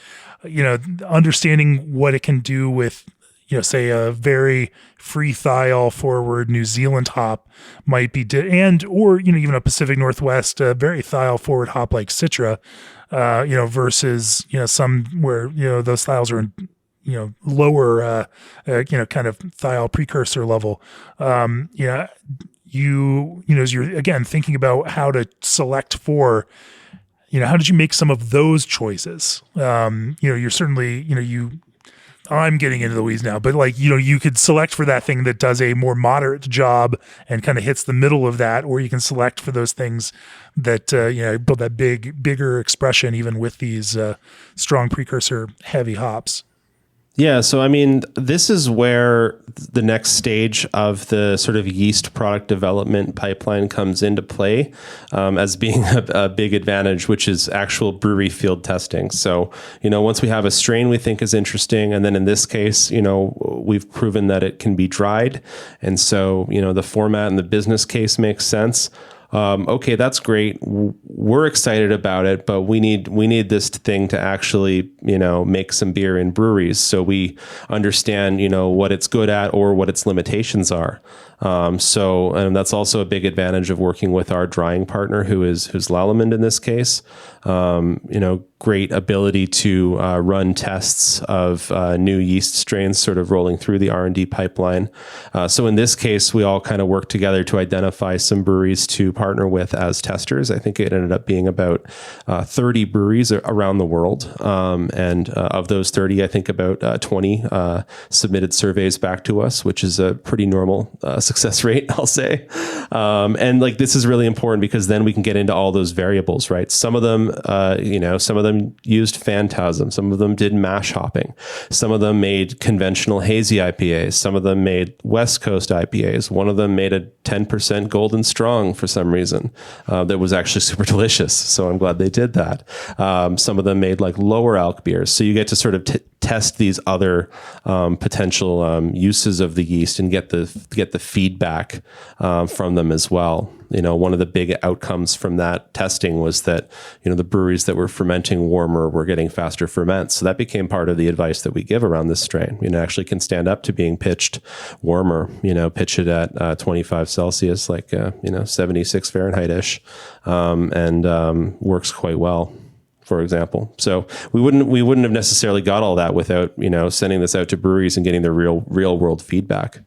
understanding what it can do with, say a very free thiol forward New Zealand hop might be, or even a Pacific Northwest, very thiol forward hop like Citra, versus, some where, those thiols are in, lower, kind of thiol precursor level. As you're again thinking about how to select for, how did you make some of those choices? You're certainly, I'm getting into the weeds now, but like, you could select for that thing that does a more moderate job and kind of hits the middle of that, or you can select for those things that, build that bigger expression, even with these strong precursor heavy hops. Yeah. So, I mean, this is where the next stage of the sort of yeast product development pipeline comes into play, as being a big advantage, which is actual brewery field testing. So, once we have a strain we think is interesting, and then in this case, we've proven that it can be dried. And so, the format and the business case makes sense. Okay, that's great. We're excited about it, but we need this thing to actually, make some beer in breweries, so we understand, what it's good at or what its limitations are. And that's also a big advantage of working with our drying partner, who's Lallemand in this case. Great ability to run tests of new yeast strains, sort of rolling through the R&D pipeline. So in this case, we all kind of work together to identify some breweries to partner with as testers. I think it ended up being about 30 breweries around the world. And of those 30, I think about 20 submitted surveys back to us, which is a pretty normal success rate, I'll say. And like, this is really important because then we can get into all those variables, right? Some of them, some of them used phantasm. Some of them did mash hopping. Some of them made conventional hazy IPAs. Some of them made West Coast IPAs. One of them made a 10% golden strong for some reason that was actually super delicious. So I'm glad they did that. Some of them made like lower alc beers. So you get to sort of test these other potential uses of the yeast and get the feedback from them as well. One of the big outcomes from that testing was that, the breweries that were fermenting warmer were getting faster ferments. So that became part of the advice that we give around this strain. Actually can stand up to being pitched warmer, pitch it at 25 Celsius, like, 76 Fahrenheit-ish, and works quite well, for example. So we wouldn't have necessarily got all that without, sending this out to breweries and getting the real world feedback.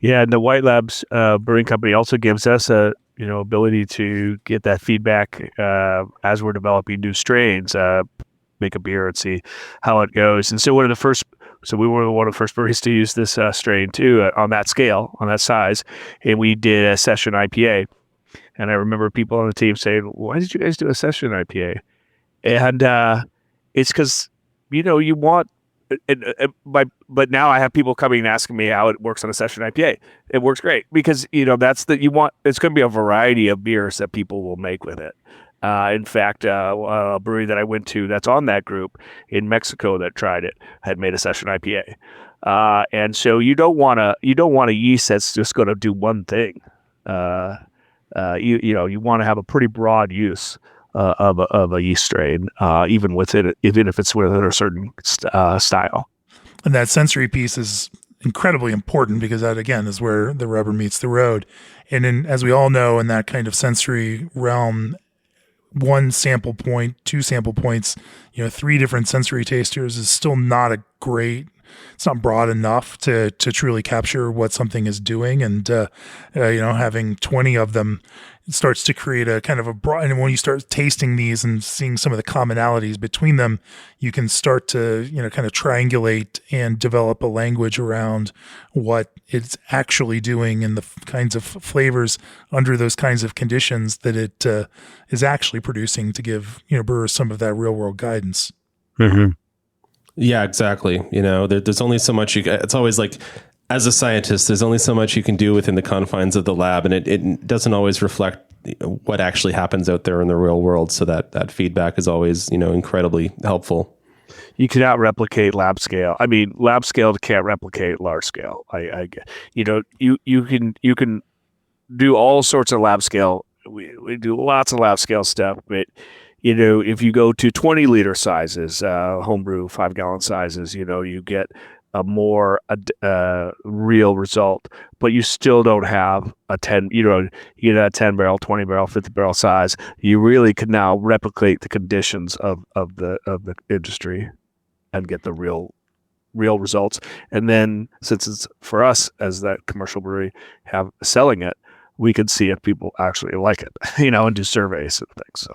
Yeah. And the White Labs Brewing Company also gives us a, ability to get that feedback as we're developing new strains, make a beer and see how it goes. And so we were one of the first breweries to use this strain too, on that scale, on that size. And we did a session IPA. And I remember people on the team saying, "Why did you guys do a session IPA?" And it's because, you want, but now I have people coming and asking me how it works on a session IPA. It works great because, it's going to be a variety of beers that people will make with it. In fact, a brewery that I went to that's on that group in Mexico that tried it had made a session IPA. And so you don't want a yeast that's just going to do one thing. You want to have a pretty broad use of a yeast strain, even if it's within a certain style. And that sensory piece is incredibly important because that, again, is where the rubber meets the road. And as we all know, in that kind of sensory realm, 1 sample point, 2 sample points, 3 different sensory tasters is still not it's not broad enough to truly capture what something is doing. And, having 20 of them starts to create a kind of a broad, and when you start tasting these and seeing some of the commonalities between them, you can start to, kind of triangulate and develop a language around what it's actually doing and the kinds of flavors under those kinds of conditions that it is actually producing to give, brewers some of that real world guidance. Mm-hmm. Yeah, exactly. There's only so much it's always like, as a scientist, there's only so much you can do within the confines of the lab, and it doesn't always reflect what actually happens out there in the real world. So that feedback is always, incredibly helpful. You cannot replicate lab scale. I mean, lab scale can't replicate large scale. You can do all sorts of lab scale. We do lots of lab scale stuff, but if you go to 20 liter sizes, homebrew 5-gallon sizes, you get a more real result, but you still don't have a 10, you get a 10 barrel, 20 barrel, 50 barrel size. You really can now replicate the conditions of the industry and get the real results. And then since it's for us as that commercial brewery have selling it, we can see if people actually like it, and do surveys and things. So.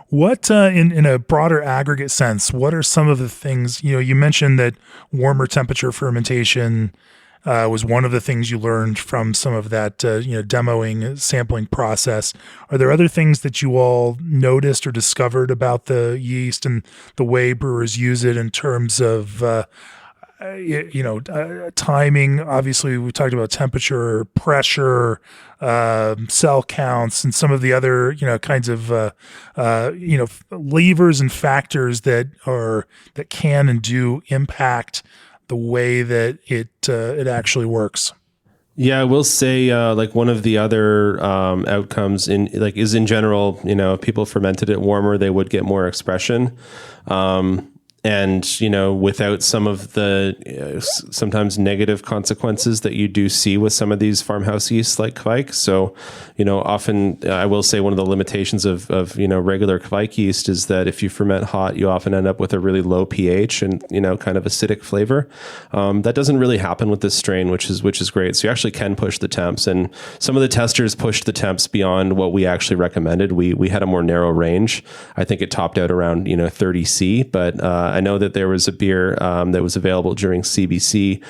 What, in a broader aggregate sense, what are some of the things, you mentioned that warmer temperature fermentation was one of the things you learned from some of that, demoing, sampling process. Are there other things that you all noticed or discovered about the yeast and the way brewers use it in terms of, timing? Obviously, we talked about temperature, pressure, cell counts, and some of the other, kinds of, levers and factors that can and do impact the way that it actually works. Yeah, I will say, one of the other outcomes is in general, if people fermented it warmer, they would get more expression. and, you know, without some of the sometimes negative consequences that you do see with some of these farmhouse yeasts like Kveik. So, you know, often I will say one of the limitations of you know, regular Kveik yeast is that if you ferment hot, you often end up with a really low pH and, you know, kind of acidic flavor. That doesn't really happen with this strain, which is great. So you actually can push the temps, and some of the testers pushed the temps beyond what we actually recommended. We had a more narrow range. I think it topped out around, you know, 30C, but I know that there was a beer that was available during CBC,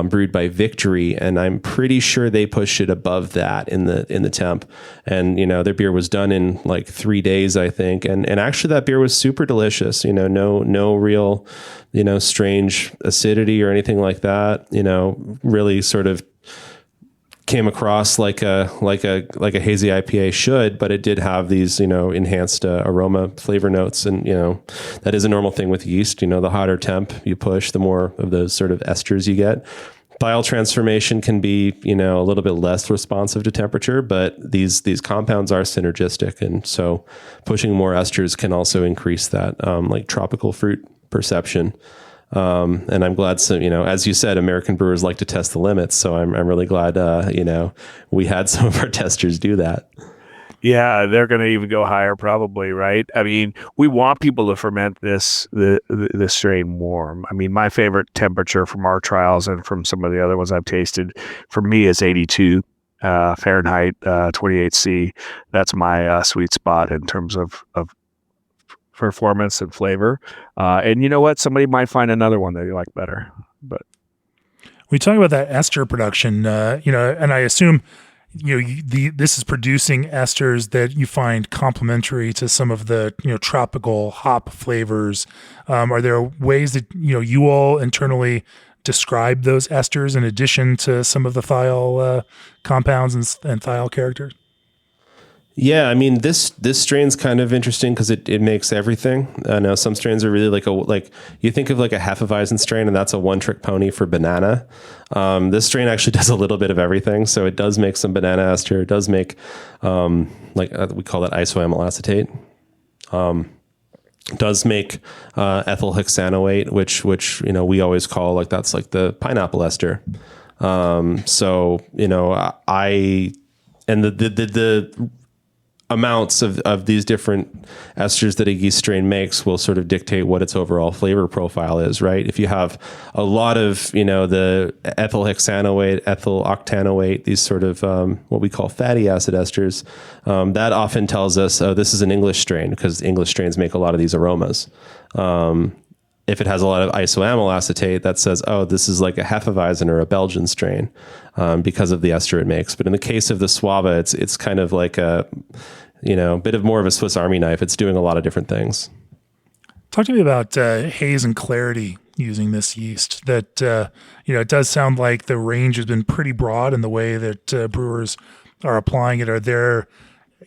brewed by Victory, and I'm pretty sure they pushed it above that in the temp. And, you know, their beer was done in like 3 days, I think. And actually that beer was super delicious, you know, no real, you know, strange acidity or anything like that, you know, really sort of came across like a hazy IPA should, but it did have these, you know, enhanced aroma flavor notes. And, you know, that is a normal thing with yeast. You know, the hotter temp you push, the more of those sort of esters you get. Thiol transformation can be, you know, a little bit less responsive to temperature, but these compounds are synergistic. And so pushing more esters can also increase that like tropical fruit perception. And I'm glad, so, you know, as you said, American brewers like to test the limits. So I'm really glad, you know, we had some of our testers do that. Yeah, they're going to even go higher probably, right? I mean, we want people to ferment this strain warm. I mean, my favorite temperature from our trials and from some of the other ones I've tasted, for me, is 82 Fahrenheit, 28C. That's my sweet spot in terms of performance and flavor. And you know what? Somebody might find another one that you like better. But we talk about that ester production, you know, and I assume, you know, this is producing esters that you find complementary to some of the, you know, tropical hop flavors. Are there ways that, you know, you all internally describe those esters in addition to some of the thiol compounds and thiol characters? Yeah, I mean, this strain's kind of interesting because it makes everything. I know some strains are really like you think of like a Hefeweizen strain, and that's a one-trick pony for banana. This strain actually does a little bit of everything. So it does make some banana ester. It does make we call that isoamyl acetate. Does make ethyl hexanoate, which you know we always call like that's like the pineapple ester. So you know the amounts of these different esters that a yeast strain makes will sort of dictate what its overall flavor profile is, right? If you have a lot of, you know, the ethyl hexanoate, ethyl octanoate, these sort of what we call fatty acid esters, that often tells us, oh, this is an English strain, because English strains make a lot of these aromas. If it has a lot of isoamyl acetate, that says, oh, this is like a Hefeweizen or a Belgian strain, because of the ester it makes. But in the case of the Suave, it's kind of like a, you know, bit of more of a Swiss Army knife. It's doing a lot of different things. Talk to me about haze and clarity using this yeast. That you know, it does sound like the range has been pretty broad in the way that brewers are applying it. Are there,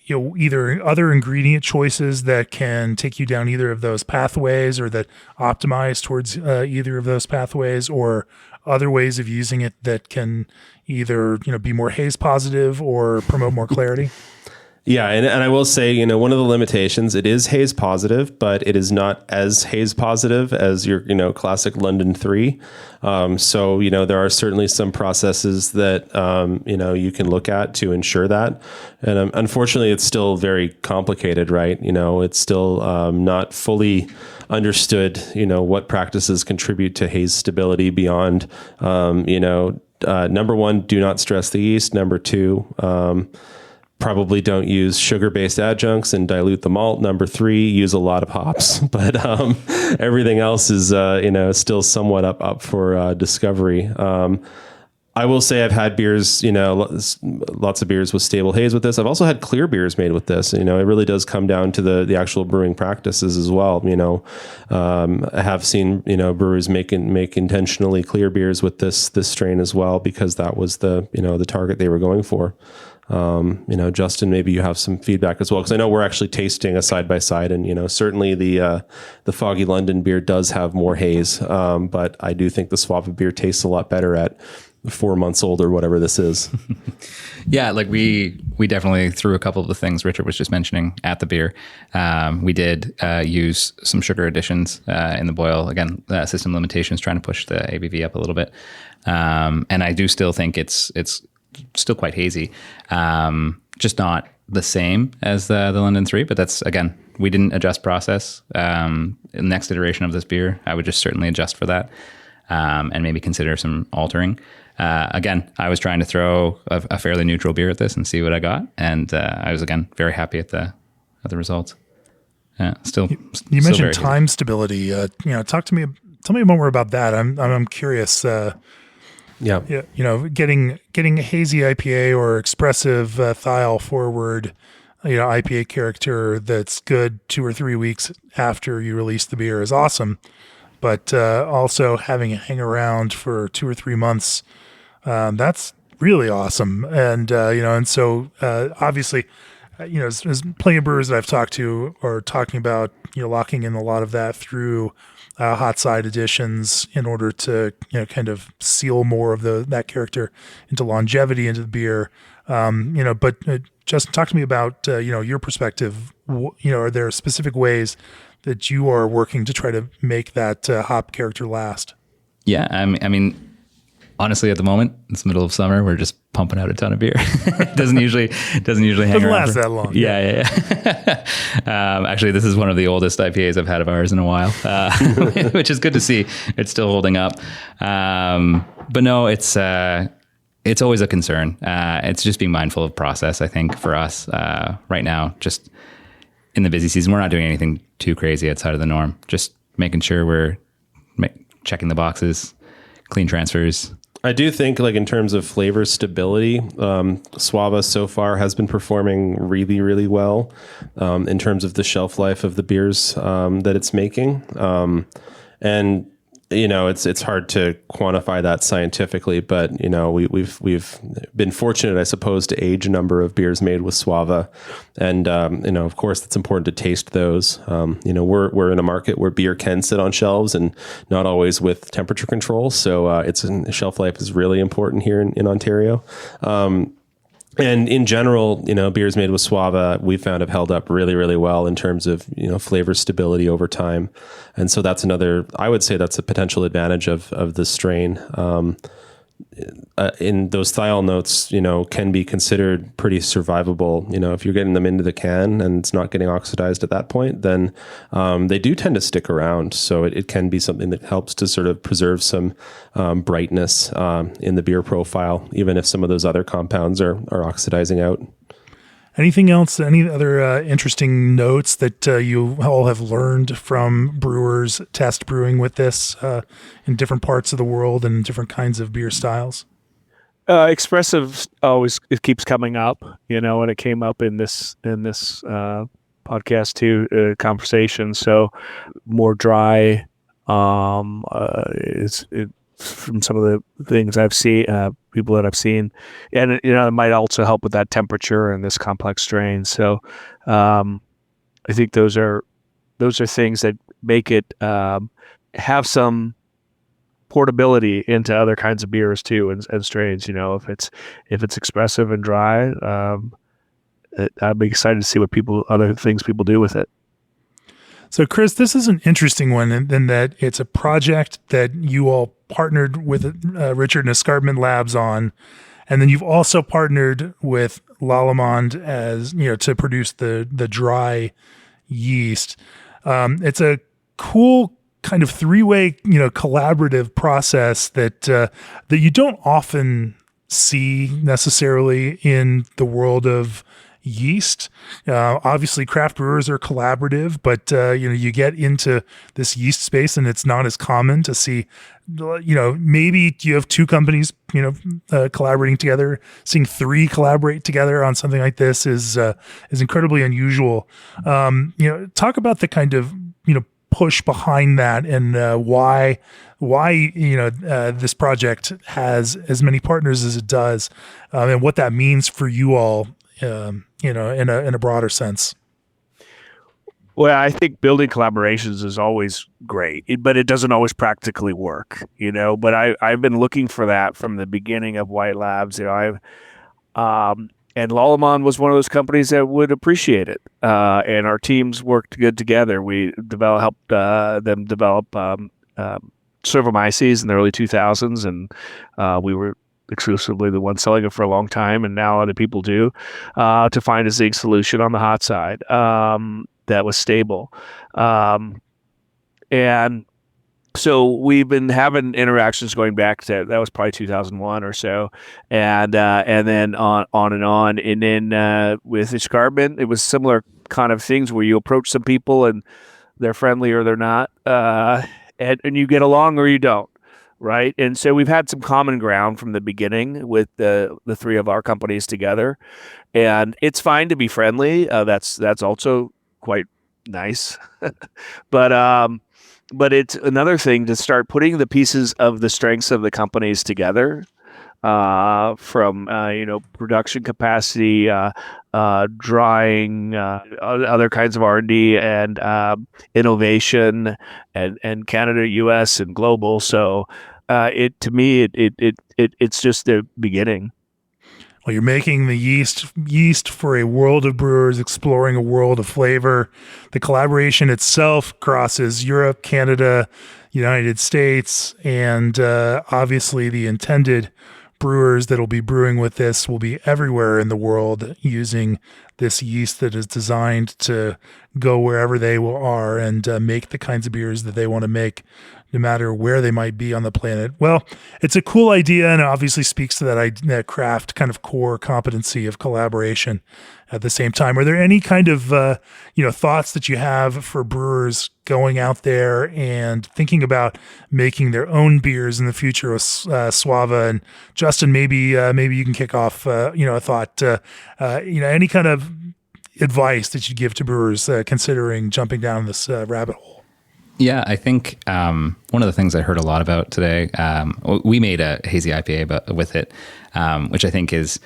you know, either other ingredient choices that can take you down either of those pathways, or that optimize towards either of those pathways, or other ways of using it that can either, you know, be more haze positive or promote more clarity? Yeah, and I will say, you know, one of the limitations, it is haze positive, but it is not as haze positive as your, you know, classic London 3. So, you know, there are certainly some processes that, you know, you can look at to ensure that. And unfortunately, it's still very complicated, right? You know, it's still not fully understood, you know, what practices contribute to haze stability beyond, you know, number one, do not stress the yeast. Number two, probably don't use sugar-based adjuncts and dilute the malt. Number three, use a lot of hops. But everything else is, you know, still somewhat up for discovery. I will say I've had beers, you know, lots of beers with stable haze with this. I've also had clear beers made with this. You know, it really does come down to the actual brewing practices as well. You know, I have seen, you know, brewers make intentionally clear beers with this strain as well, because that was the, you know, the target they were going for. You know, Justin, maybe you have some feedback as well, because I know we're actually tasting a side by side, and you know, certainly the Foggy London beer does have more haze, but I do think the Suave beer tastes a lot better at 4 months old or whatever this is. Yeah, like we definitely threw a couple of the things Richard was just mentioning at the beer. We did use some sugar additions in the boil. Again, system limitations, trying to push the ABV up a little bit. And I do still think it's still quite hazy, just not the same as the London 3. But that's, again, we didn't adjust process. In the next iteration of this beer, I would just certainly adjust for that and maybe consider some altering. Again, I was trying to throw a fairly neutral beer at this and see what I got, and I was, again, very happy at the results. Yeah, still. You still mentioned very time stability. Tell me more about that. I'm curious. Yeah. Getting a hazy IPA or expressive thiol forward, IPA character that's good 2 or 3 weeks after you release the beer is awesome. But also having it hang around for 2 or 3 months, that's really awesome. And so obviously, there's plenty of brewers that I've talked to are talking about locking in a lot of that through hot side additions in order to kind of seal more of that character into longevity into the beer. But Justin, talk to me about your perspective. Are there specific ways that you are working to try to make that hop character last? Yeah, I mean, honestly, at the moment, it's the middle of summer. We're just pumping out a ton of beer. It doesn't usually hang Doesn't around last that long. Yeah. Actually, this is one of the oldest IPAs I've had of ours in a while, which is good to see. It's still holding up. But no, it's always a concern. It's just being mindful of process, I think, for us right now. Just in the busy season, we're not doing anything too crazy outside of the norm. Just making sure we're checking the boxes, clean transfers. I do think, like, in terms of flavor stability, Suava so far has been performing really, really well in terms of the shelf life of the beers that it's making. And it's hard to quantify that scientifically, but we've been fortunate, I suppose, to age a number of beers made with Suava, and of course, it's important to taste those. We're in a market where beer can sit on shelves and not always with temperature control, so shelf life is really important here in Ontario. And in general, beers made with Suava, we found have held up really, really well in terms of, flavor stability over time. And so I would say that's a potential advantage of the strain. In those thiol notes, can be considered pretty survivable. If you're getting them into the can and it's not getting oxidized at that point, then they do tend to stick around. So it can be something that helps to sort of preserve some brightness in the beer profile, even if some of those other compounds are oxidizing out. Anything else? Any other interesting notes that you all have learned from brewers test brewing with this in different parts of the world and different kinds of beer styles? Expressive it keeps coming up, and it came up in this podcast too, conversation. So more dry, from some of the things I've seen, people that I've seen, and it might also help with that temperature and this complex strain. So I think those are things that make it have some portability into other kinds of beers too, and strains. If it's expressive and dry, I'd be excited to see what other things people do with it. So, Chris, this is an interesting one in that it's a project that you all partnered with Richard and Escarpment Labs on, and then you've also partnered with Lallemand as to produce the dry yeast. It's a cool kind of three-way collaborative process that you don't often see necessarily in the world of yeast. Obviously craft brewers are collaborative, but you get into this yeast space and it's not as common to see, maybe you have two companies, collaborating together. Seeing three collaborate together on something like this is incredibly unusual. Talk about the kind of, push behind that and why this project has as many partners as it does, and what that means for you all, in a broader sense. Well, I think building collaborations is always great, but it doesn't always practically work, But I've been looking for that from the beginning of White Labs. And Lallemand was one of those companies that would appreciate it. And our teams worked good together. We helped them develop Cervomyces in the early 2000s, and we were exclusively the one selling it for a long time, and now other people do, to find a zinc solution on the hot side that was stable. And so we've been having interactions going back to, that was probably 2001 or so, and then on and on. And then with Escarpment, it was similar kind of things where you approach some people and they're friendly or they're not, and you get along or you don't. Right. And so we've had some common ground from the beginning with the three of our companies together. And it's fine to be friendly. That's also quite nice. But it's another thing to start putting the pieces of the strengths of the companies together, from production capacity, drying, other kinds of R&D, and innovation, and Canada, US, and global. So to me, it's just the beginning. Well, you're making the yeast for a world of brewers, exploring a world of flavor. The collaboration itself crosses Europe, Canada, United States, and obviously the intended brewers that will be brewing with this will be everywhere in the world using this yeast that is designed to go wherever they are and make the kinds of beers that they want to make, no matter where they might be on the planet. Well, it's a cool idea, and it obviously speaks to that craft kind of core competency of collaboration at the same time. Are there any kind of thoughts that you have for brewers going out there and thinking about making their own beers in the future with Suava? And Justin, maybe you can kick off a thought, any kind of advice that you'd give to brewers considering jumping down this rabbit hole. Yeah, I think one of the things I heard a lot about today, we made a hazy IPA with it, which I think is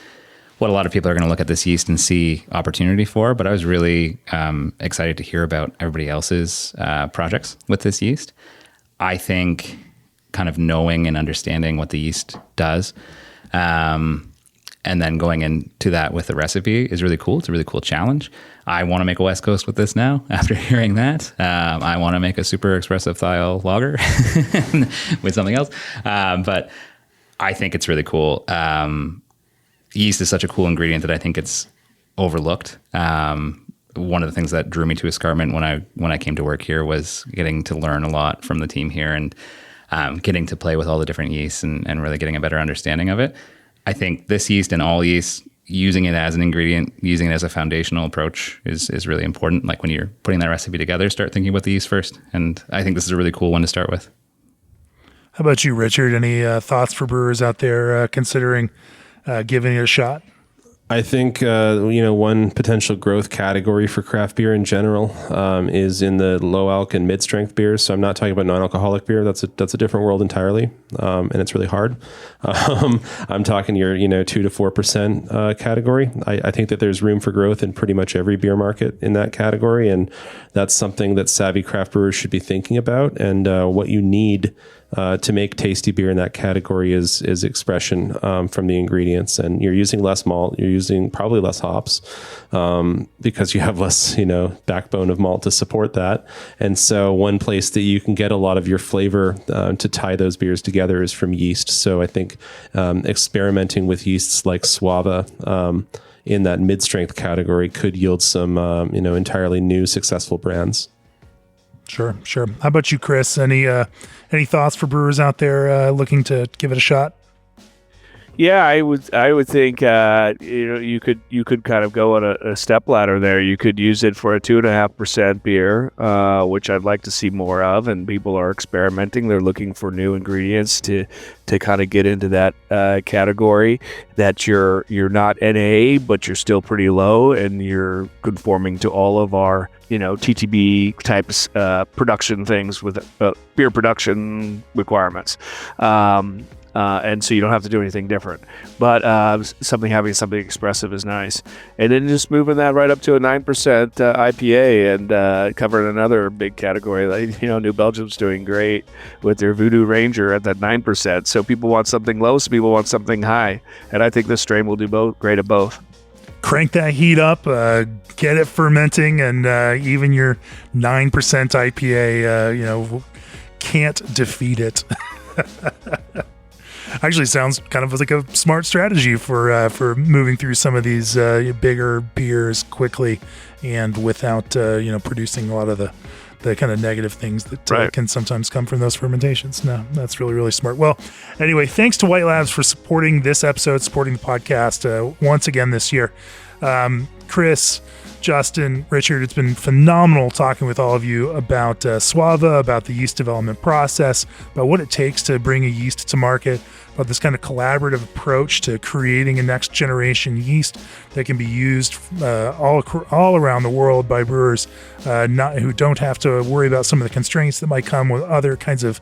what a lot of people are going to look at this yeast and see opportunity for. But I was really excited to hear about everybody else's projects with this yeast. I think kind of knowing and understanding what the yeast does, and then going into that with the recipe is really cool. It's a really cool challenge. I want to make a West Coast with this now after hearing that. I want to make a super expressive style lager with something else. But I think it's really cool. Yeast is such a cool ingredient that I think it's overlooked. One of the things that drew me to Escarpment when I came to work here was getting to learn a lot from the team here and getting to play with all the different yeasts and really getting a better understanding of it. I think this yeast and all yeast, using it as an ingredient, using it as a foundational approach is really important. Like when you're putting that recipe together, start thinking about the yeast first. And I think this is a really cool one to start with. How about you, Richard? Any thoughts for brewers out there considering giving it a shot? I think one potential growth category for craft beer in general is in the low alc and mid strength beers. So I'm not talking about non-alcoholic beer. That's a different world entirely, and it's really hard. I'm talking your 2 to 4% category. I think that there's room for growth in pretty much every beer market in that category, and that's something that savvy craft brewers should be thinking about. And what you need to make tasty beer in that category is expression from the ingredients, and you're using less malt, you're using probably less hops because you have less backbone of malt to support that. And so one place that you can get a lot of your flavor to tie those beers together is from yeast. So I think experimenting with yeasts like Suava in that mid-strength category could yield some entirely new successful brands. Sure. How about you, Chris? Any thoughts for brewers out there looking to give it a shot? Yeah, I would think you could kind of go on a step ladder there. You could use it for a 2.5% beer, which I'd like to see more of. And people are experimenting; they're looking for new ingredients to kind of get into that category. That you're not NA, but you're still pretty low, and you're conforming to all of our TTB types production things with beer production requirements. and so you don't have to do anything different. But having something expressive is nice. And then just moving that right up to a 9% IPA and covering another big category. Like, New Belgium's doing great with their Voodoo Ranger at that 9%. So people want something low, so people want something high. And I think this strain will do great at both. Crank that heat up, get it fermenting, and even your 9% IPA, can't defeat it. Actually sounds kind of like a smart strategy for moving through some of these bigger beers quickly and without producing a lot of the kind of negative things that can sometimes come from those fermentations. No, that's really, really smart. Well, anyway, thanks to White Labs for supporting this episode, supporting the podcast once again this year. Chris, Justin, Richard, it's been phenomenal talking with all of you about Suava, about the yeast development process, about what it takes to bring a yeast to market, about this kind of collaborative approach to creating a next generation yeast that can be used all around the world by brewers who don't have to worry about some of the constraints that might come with other kinds of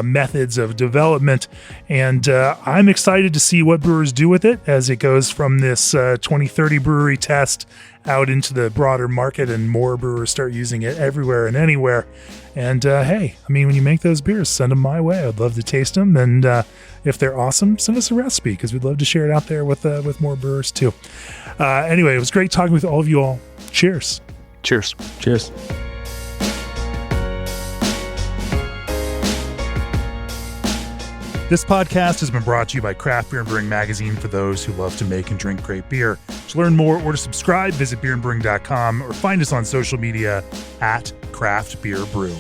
methods of development. And I'm excited to see what brewers do with it as it goes from this 2030 brewery test out into the broader market and more brewers start using it everywhere and anywhere. And hey, when you make those beers, send them my way. I'd love to taste them. And if they're awesome, send us a recipe because we'd love to share it out there with more brewers too. Anyway, it was great talking with all of you all. Cheers. Cheers. Cheers. This podcast has been brought to you by Craft Beer and Brewing Magazine for those who love to make and drink great beer. To learn more or to subscribe, visit beerandbrewing.com or find us on social media @Craft Beer Brew.